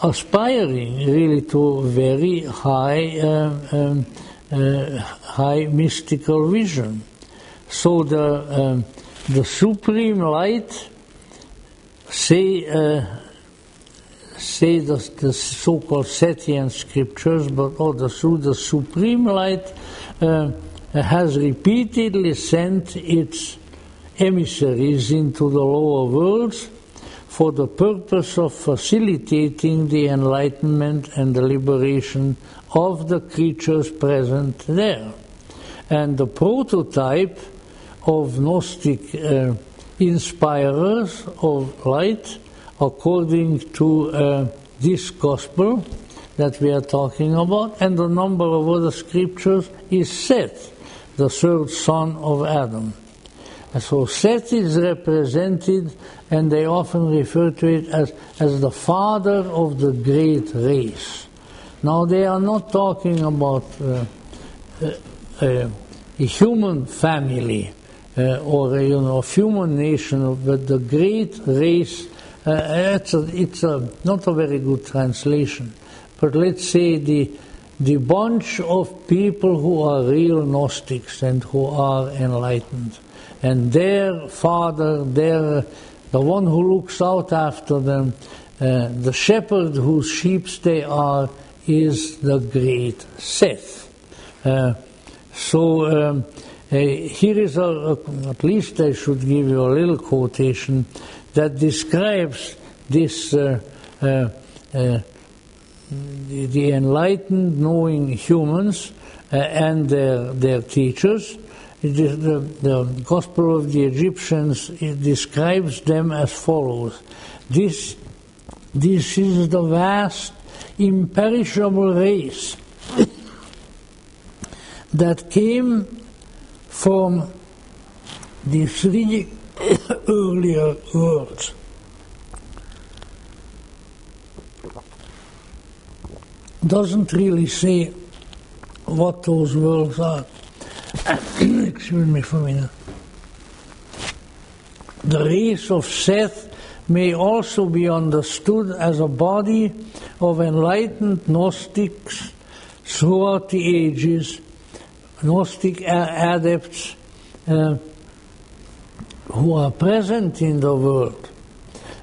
aspiring really to very high mystical vision. So the supreme light, say the so-called Sethian scriptures, but the supreme light has repeatedly sent its emissaries into the lower worlds for the purpose of facilitating the enlightenment and the liberation of the creatures present there. And the prototype of Gnostic inspirers of light according to this gospel that we are talking about, and the number of other scriptures is Seth, the third son of Adam. And so Seth is represented, and they often refer to it as the father of the great race. Now they are not talking about a human family or a human nation, but the great race. It's not a very good translation, but let's say the bunch of people who are real Gnostics and who are enlightened, and their father, the one who looks out after them, the shepherd whose sheep they are, is the great Seth. So here is at least I should give you a little quotation that describes this the enlightened, knowing humans and their teachers. The Gospel of the Egyptians, it describes them as follows. This is the vast, imperishable race that came from the three earlier worlds. Doesn't really say what those worlds are. Excuse me for a minute. The race of Seth may also be understood as a body of enlightened Gnostics throughout the ages, Gnostic adepts who are present in the world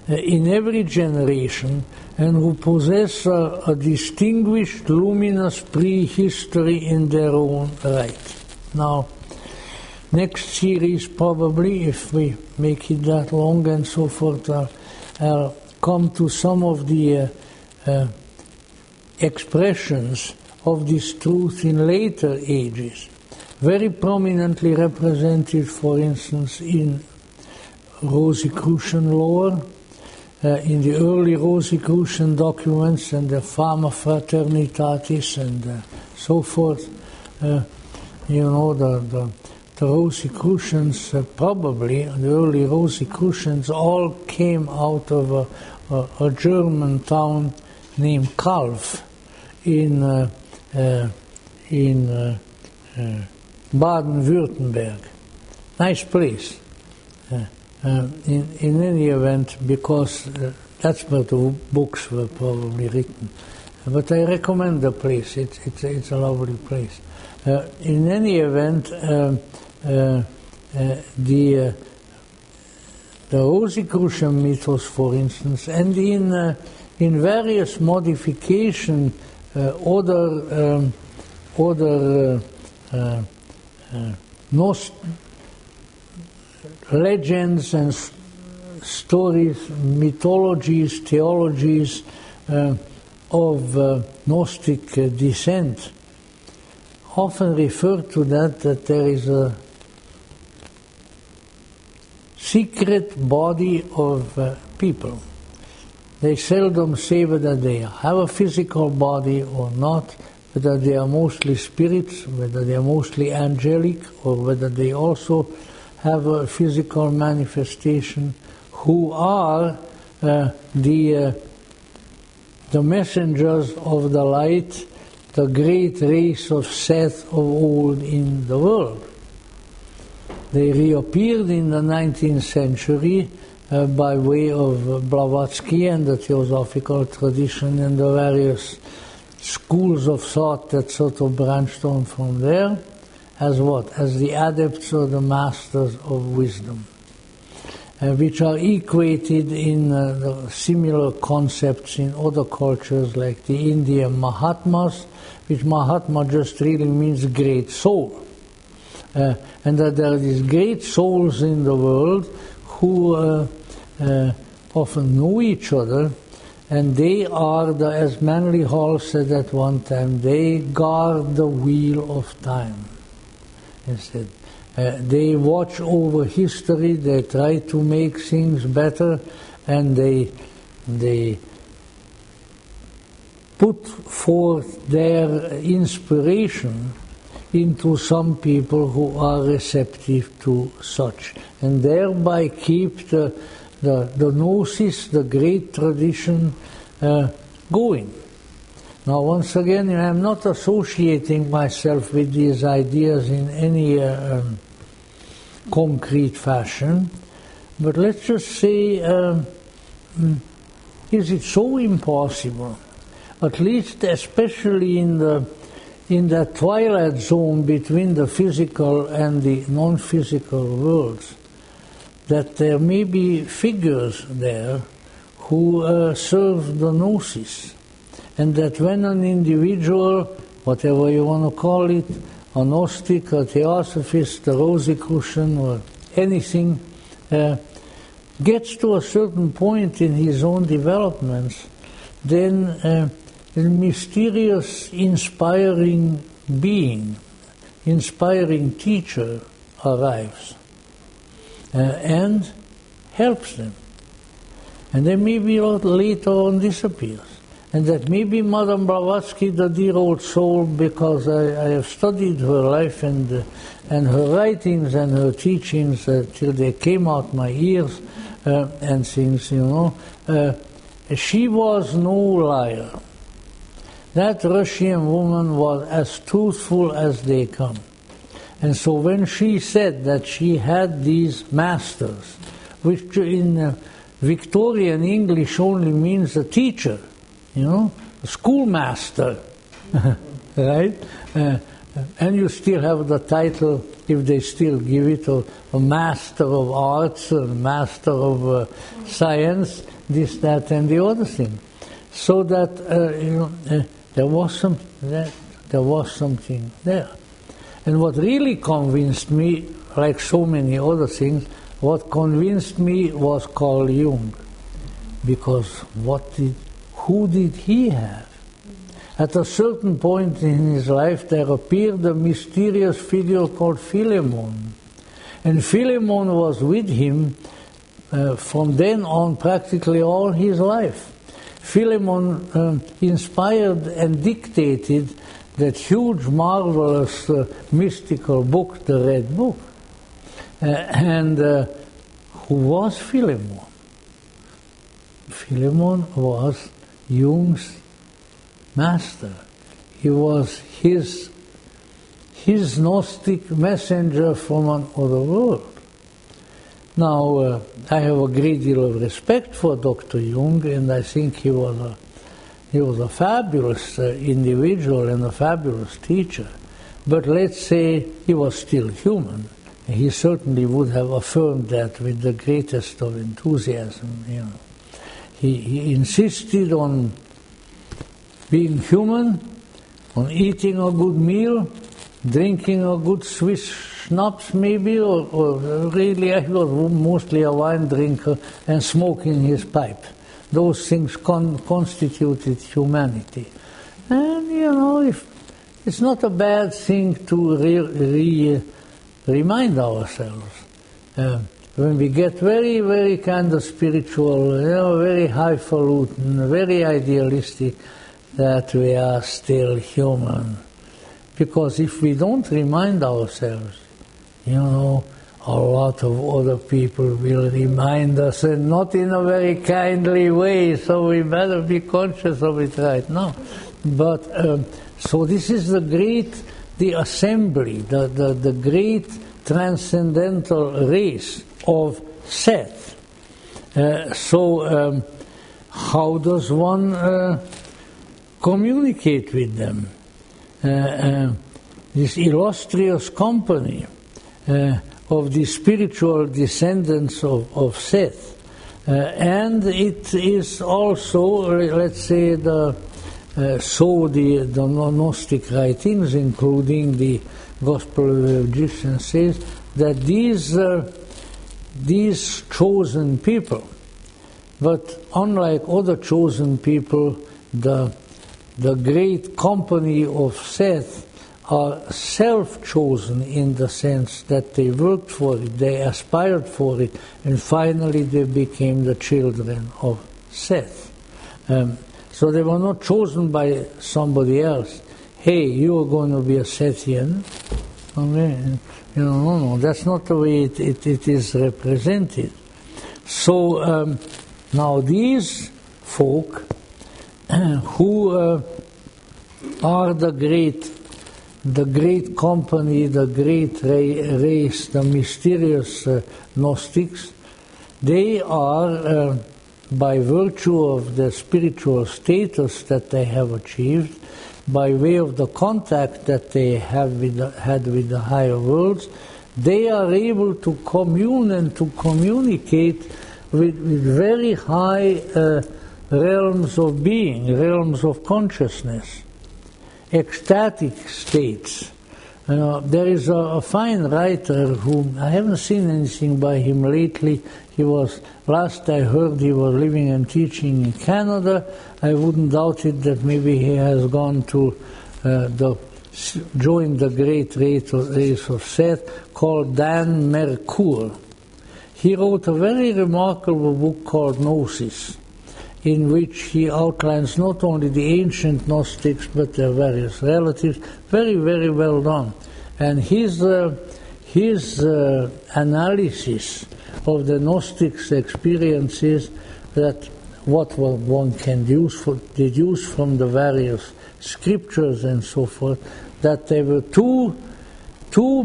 in every generation and who possess a distinguished, luminous prehistory in their own right. Now, next series probably, if we make it that long and so forth, I'll come to some of the expressions of this truth in later ages, very prominently represented, for instance, in Rosicrucian lore, in the early Rosicrucian documents and the Fama Fraternitatis and so forth. The Rosicrucians, probably, the early Rosicrucians all came out of a German town named Kalf in Baden-Württemberg. Nice place. In any event, because that's where the books were probably written. But I recommend the place. It's a lovely place. In any event, the Rosicrucian mythos, for instance, and in various modification, other legends and stories, mythologies, theologies of Gnostic descent often refer to that there is a secret body of people. They seldom say whether they have a physical body or not, whether they are mostly spirits, whether they are mostly angelic, or whether they also have a physical manifestation, who are the messengers of the light, the great race of Seth of old in the world. They reappeared in the 19th century by way of Blavatsky and the theosophical tradition and the various schools of thought that sort of branched on from there. As what? As the adepts or the masters of wisdom, which are equated in similar concepts in other cultures like the Indian Mahatmas, which Mahatma just really means great soul. And that there are these great souls in the world who often know each other, and they are, as Manly Hall said at one time, they guard the wheel of time. Instead, they watch over history, they try to make things better, and they they put forth their inspiration into some people who are receptive to such, and thereby keep the gnosis, the great tradition, going. Now, once again, I am not associating myself with these ideas in any concrete fashion, but let's just say, is it so impossible, at least especially in the twilight zone between the physical and the non-physical worlds, that there may be figures there who serve the gnosis, and that when an individual, whatever you want to call it, a Gnostic, a Theosophist, a Rosicrucian, or anything, gets to a certain point in his own developments, then a mysterious, inspiring being, inspiring teacher arrives and helps them. And then maybe later on disappears. And that maybe Madame Blavatsky, the dear old soul, because I have studied her life and her writings and her teachings till they came out my ears and things, she was no liar. That Russian woman was as truthful as they come. And so when she said that she had these masters, which in Victorian English only means a teacher, a schoolmaster, right? And you still have the title, if they still give it, a master of arts, a master of science, this, that, and the other thing. So that there was something there. And what really convinced me, like so many other things, what convinced me was Carl Jung, because who did he have? At a certain point in his life, there appeared a mysterious figure called Philemon. And Philemon was with him from then on practically all his life. Philemon inspired and dictated that huge, marvelous, mystical book, the Red Book. And who was Philemon? Philemon was Jung's master. He was his Gnostic messenger from another world. Now, I have a great deal of respect for Dr. Jung, and I think he was a fabulous individual and a fabulous teacher. But let's say he was still human. He certainly would have affirmed that with the greatest of enthusiasm. He insisted on being human, on eating a good meal, drinking a good Swiss schnapps maybe, or really he was mostly a wine drinker, and smoking his pipe. Those things constituted humanity. And, it's not a bad thing to remind ourselves. When we get very, very kind of spiritual, very highfalutin, very idealistic, that we are still human. Because if we don't remind ourselves, a lot of other people will remind us, and not in a very kindly way, so we better be conscious of it right now. But, so this is the assembly, the great transcendental race of Seth. So how does one communicate with them? This illustrious company of the spiritual descendants of Seth. And it is also, let's say, the Gnostic writings, including the Gospel of the Egyptians, says that these chosen people, but unlike other chosen people, the great company of Seth are self-chosen in the sense that they worked for it, they aspired for it, and finally they became the children of Seth. So they were not chosen by somebody else. Hey, you are going to be a Sethian. Okay. No, that's not the way it is represented. So now these folk who are the great company, the great race, the mysterious Gnostics, they are, by virtue of the spiritual status that they have achieved, by way of the contact that they have had with the higher worlds, they are able to commune and to communicate with very high realms of being, realms of consciousness, ecstatic states. There is a fine writer whom I haven't seen anything by him lately. Last I heard he was living and teaching in Canada. I wouldn't doubt it that maybe he has gone to join the great race of Seth, called Dan Mercoeur. He wrote a very remarkable book called Gnosis, in which he outlines not only the ancient Gnostics but their various relatives. Very, very well done. And his analysis of the Gnostics' experiences, that what one can deduce from the various scriptures and so forth, that there were two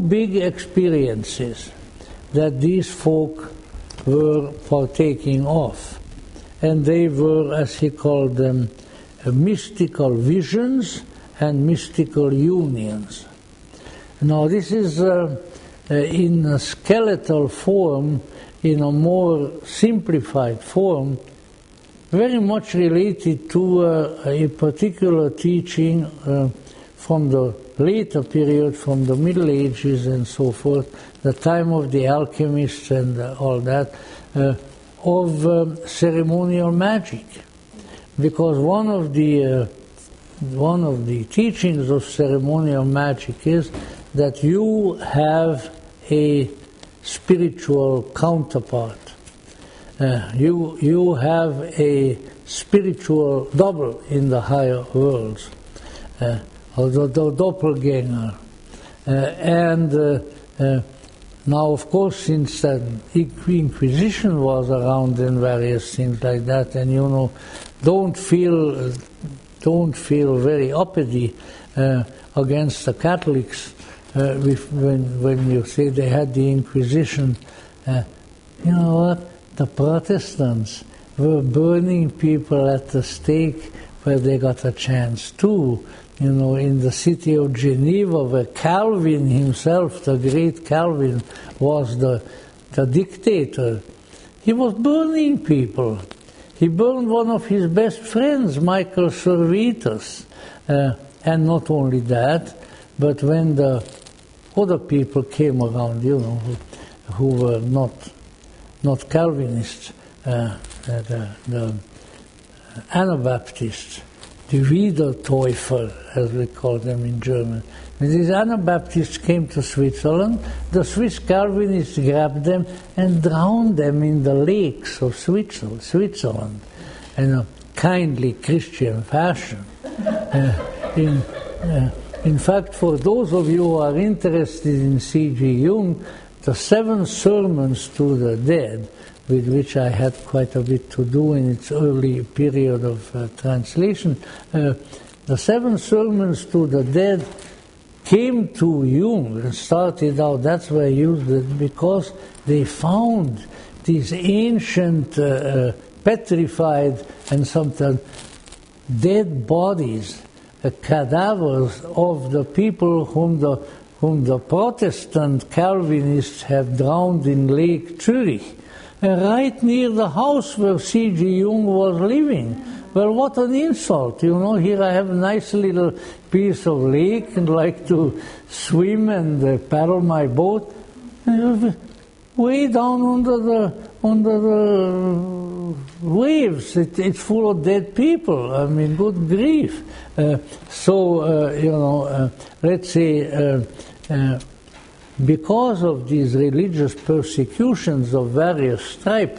big experiences that these folk were partaking of. And they were, as he called them, mystical visions and mystical unions. Now this is in a skeletal form, in a more simplified form, very much related to a particular teaching from the later period, from the Middle Ages and so forth, the time of the alchemists and all that, of ceremonial magic. Because one of the teachings of ceremonial magic is that you have a spiritual counterpart. You have a spiritual double in the higher worlds, or the doppelganger. Now, of course, since the Inquisition was around and various things like that, and don't feel very uppity against the Catholics when you say they had the Inquisition. You know what? The Protestants were burning people at the stake where they got a chance too. In the city of Geneva, where Calvin himself, the great Calvin, was the dictator, he was burning people. He burned one of his best friends, Michael Servetus. And not only that, but when the other people came around, who were not Calvinists, the Anabaptists, the Wiedertäufer, as we call them in German. When these Anabaptists came to Switzerland, the Swiss Calvinists grabbed them and drowned them in the lakes of Switzerland in a kindly Christian fashion. In fact, for those of you who are interested in C.G. Jung, the 7 Sermons to the Dead, with which I had quite a bit to do in its early period of translation, the 7 Sermons to the Dead came to Jung and started out, that's why I used it, because they found these ancient, petrified and sometimes dead bodies, cadavers of the people whom the Protestant Calvinists have drowned in Lake Zurich, right near the house where C.G. Jung was living. Well, what an insult, here I have a nice little piece of lake and like to swim and paddle my boat. Way down under the waves, it's full of dead people. I mean, good grief. Let's say, because of these religious persecutions of various type,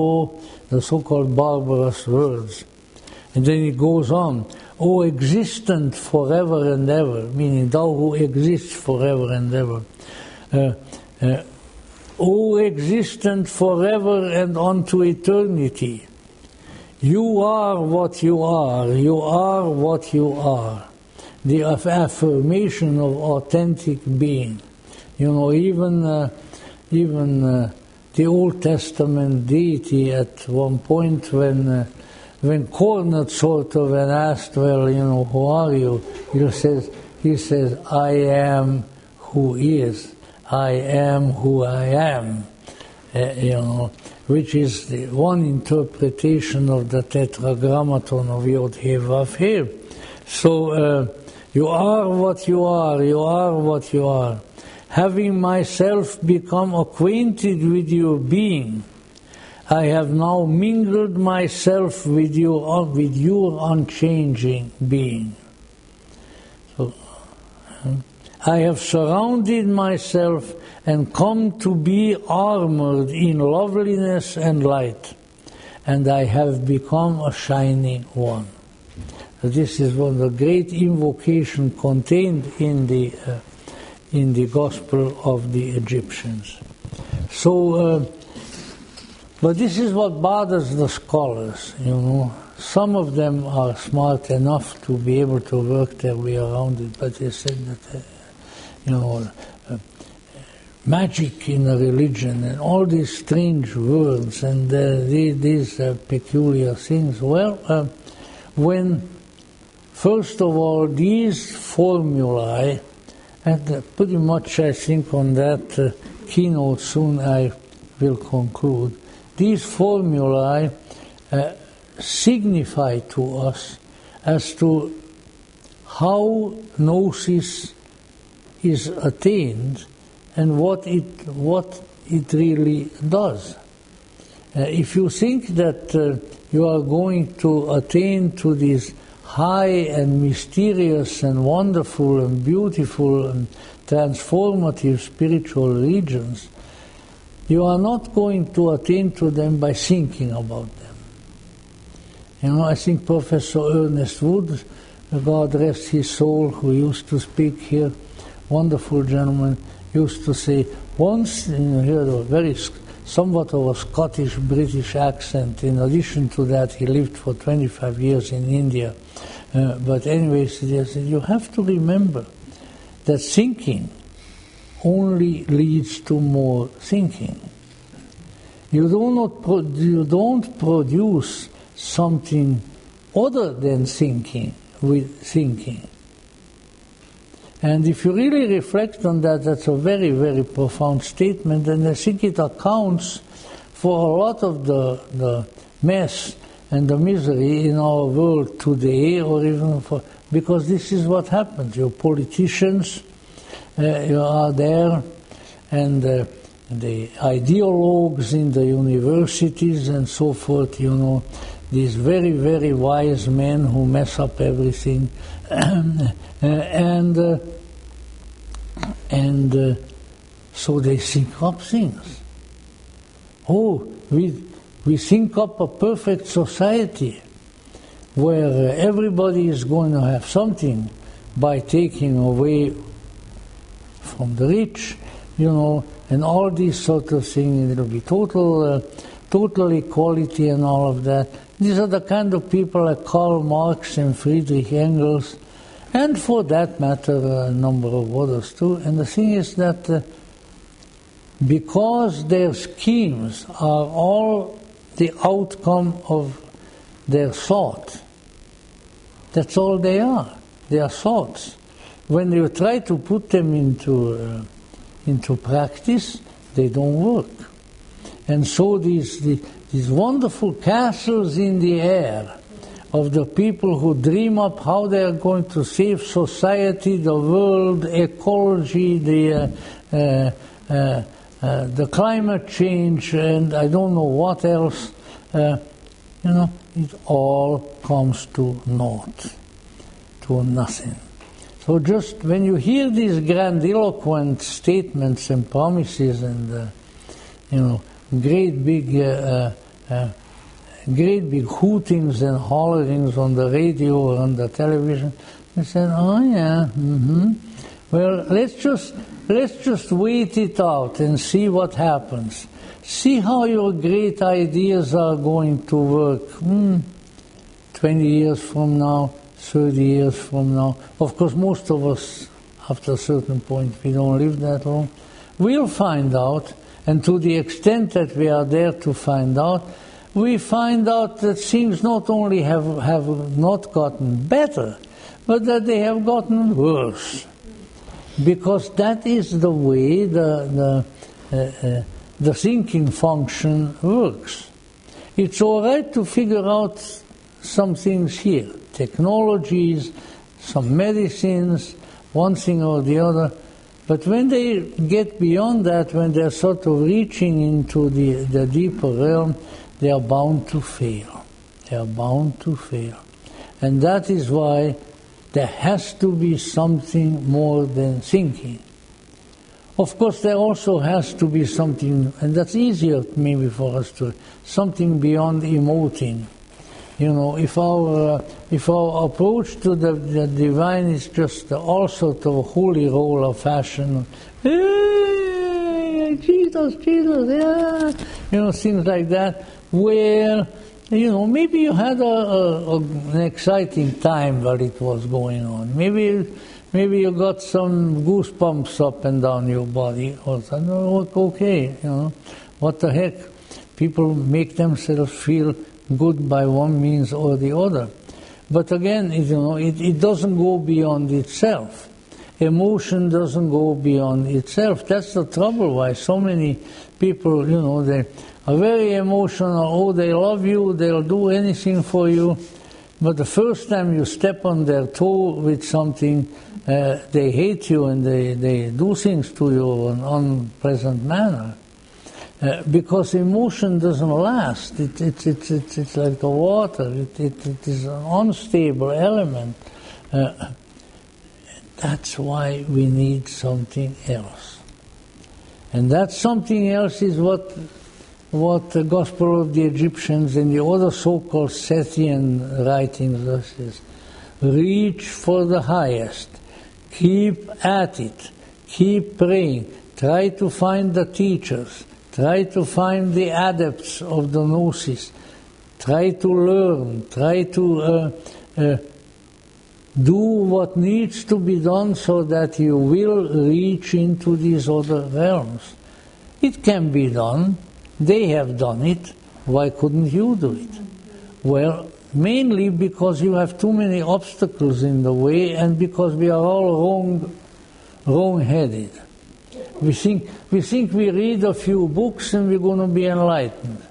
Om. the so-called barbarous words. And then it goes on, O existent forever and ever, meaning thou who exists forever and ever. O existent forever and unto eternity. You are what you are what you are. The affirmation of authentic being. You know, even the Old Testament deity at one point when cornered sort of and asked, well, you know, who are you? He says, I am who is. I am who I am. You know, which is the one interpretation of the tetragrammaton of Yod He Vav He. So you are what you are what you are. Having myself become acquainted with your being, I have now mingled myself with your unchanging being. So, I have surrounded myself and come to be armored in loveliness and light, and I have become a shining one. This is one of the great invocations contained in the Gospel of the Egyptians. So, but this is what bothers the scholars, you know. Some of them are smart enough to be able to work their way around it, but they said that, you know, magic in a religion and all these strange words and these peculiar things. Well, when, first of all, these formulae, and pretty much I think on that keynote soon I will conclude, these formulae signify to us as to how gnosis is attained and what it really does. If you think that you are going to attain to these high and mysterious and wonderful and beautiful and transformative spiritual regions, you are not going to attain to them by thinking about them. You know, I think Professor Ernest Wood, God rest his soul, who used to speak here, wonderful gentleman, used to say, once, you know, he had a very somewhat of a Scottish-British accent. In addition to that, he lived for 25 years in India. But anyways, he said, you have to remember that thinking only leads to more thinking. You don't produce something other than thinking with thinking. And if you really reflect on that, that's a very, very profound statement, and I think it accounts for a lot of the mess and the misery in our world today, or even because this is what happens. Your politicians you are there, and the ideologues in the universities and so forth, you know, these very, very wise men who mess up everything, and so they think up things. Oh, we think up a perfect society where everybody is going to have something by taking away from the rich, you know, and all these sort of things. It'll be total equality and all of that. These are the kind of people like Karl Marx and Friedrich Engels, and for that matter, a number of others too. And the thing is that because their schemes are all the outcome of their thought, that's all they are. They are thoughts. When you try to put them into practice, they don't work. And so these wonderful castles in the air of the people who dream up how they are going to save society, the world, ecology, the climate change, and I don't know what else, you know, it all comes to naught, to nothing. So just when you hear these grandiloquent statements and promises and, you know, great big great big hootings and hollerings on the radio or on the television. We said, oh yeah, well, let's just wait it out and see what happens. See how your great ideas are going to work 20 years from now, 30 years from now. Of course, most of us, after a certain point, we don't live that long. We'll find out, and to the extent that we are there to find out, we find out that things not only have not gotten better, but that they have gotten worse. Because that is the way the thinking function works. It's all right to figure out some things here, technologies, some medicines, one thing or the other, but when they get beyond that, when they're sort of reaching into the deeper realm, they are bound to fail. They are bound to fail. And that is why there has to be something more than thinking. Of course, there also has to be something, and that's easier maybe for us to, something beyond emoting. You know, if our approach to the divine is just all sort of holy roller fashion, hey, Jesus, yeah, you know, things like that, where, you know, maybe you had an exciting time while it was going on. Maybe you got some goosebumps up and down your body, or something. Okay, you know, what the heck? People make themselves feel good by one means or the other. But again, you know, it doesn't go beyond itself. Emotion doesn't go beyond itself. That's the trouble why so many people, you know, they are very emotional. Oh, they love you, they'll do anything for you. But the first time you step on their toe with something, they hate you and they do things to you in an unpleasant manner. Because emotion doesn't last. It's like the water. It is an unstable element. That's why we need something else. And that something else is what the Gospel of the Egyptians and the other so-called Sethian writings says. Reach for the highest. Keep at it. Keep praying. Try to find the teachers. Try to find the adepts of the Gnosis. Try to learn. Try to do what needs to be done so that you will reach into these other realms. It can be done. They have done it. Why couldn't you do it? Well, mainly because you have too many obstacles in the way and because we are all wrong-headed. We think we read a few books and we're going to be enlightened.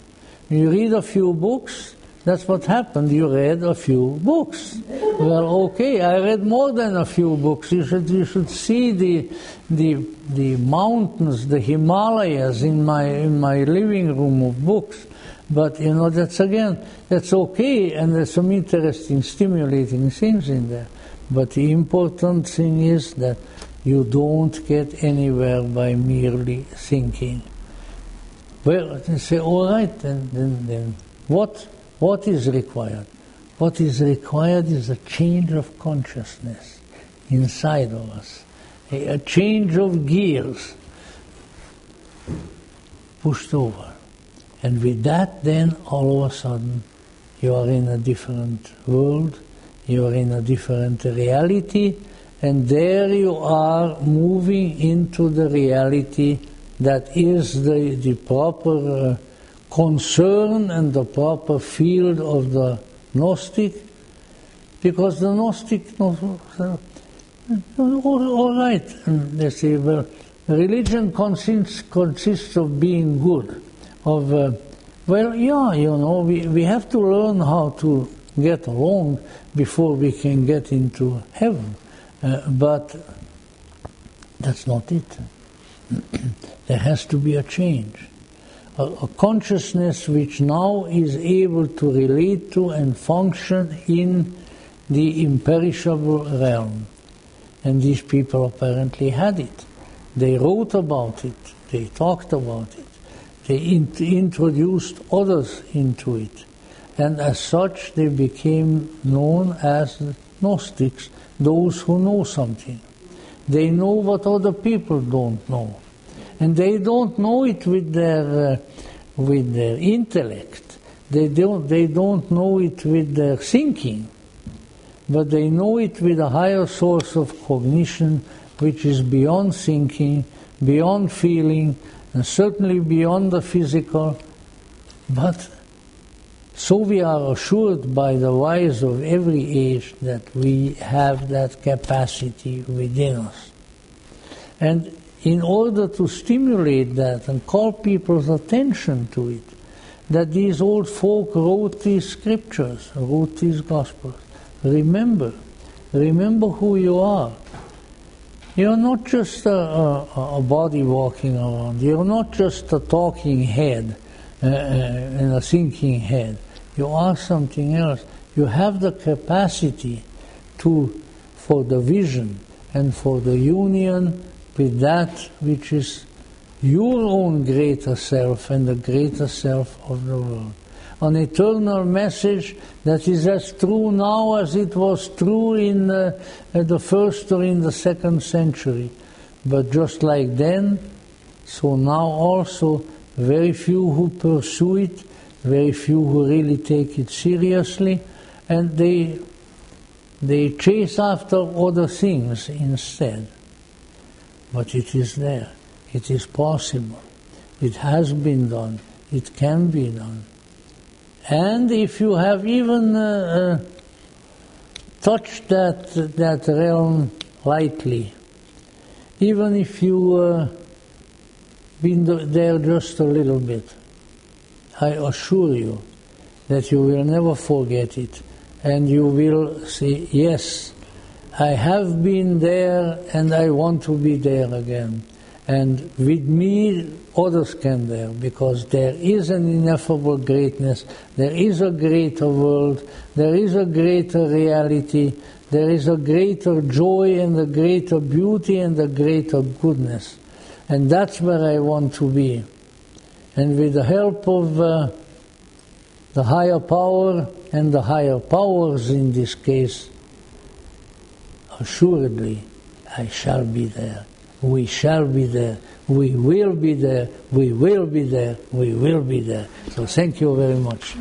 You read a few books, that's what happened. You read a few books. Well, okay, I read more than a few books. You should see the mountains, the Himalayas in my living room of books. But you know, that's okay, and there's some interesting, stimulating things in there. But the important thing is that you don't get anywhere by merely thinking. Well, they say, all right, then what is required? What is required is a change of consciousness inside of us, a change of gears pushed over. And with that, then, all of a sudden, you are in a different world, you are in a different reality, and there you are moving into the reality that is the proper concern and the proper field of the Gnostic, because the Gnostic, all right, they say, well, religion consists of being good, well, yeah, you know, we have to learn how to get along before we can get into heaven. But that's not it. There has to be a change. A consciousness which now is able to relate to and function in the imperishable realm. And these people apparently had it. They wrote about it. They talked about it. They introduced others into it. And as such, they became known as Gnostics, those who know something. They know what other people don't know. And they don't know it with their intellect. They don't know it with their thinking. But they know it with a higher source of cognition, which is beyond thinking, beyond feeling, and certainly beyond the physical. But so we are assured by the wise of every age that we have that capacity within us. And in order to stimulate that and call people's attention to it, that these old folk wrote these scriptures, wrote these gospels. Remember who you are. You're not just a body walking around. You're not just a talking head and a thinking head. You are something else. You have the capacity for the vision and for the union with that which is your own greater self and the greater self of the world. An eternal message that is as true now as it was true in the first or in the second century. But just like then, so now also, very few who pursue it, very few who really take it seriously, and they chase after other things instead. But it is there. It is possible. It has been done. It can be done. And if you have even touched that realm lightly, even if you been there just a little bit, I assure you that you will never forget it, and you will say, yes, I have been there and I want to be there again. And with me, others can there, because there is an ineffable greatness, there is a greater world, there is a greater reality, there is a greater joy and a greater beauty and a greater goodness. And that's where I want to be. And with the help of the higher power and the higher powers in this case, assuredly I shall be there. We shall be there. We will be there. We will be there. We will be there. So thank you very much.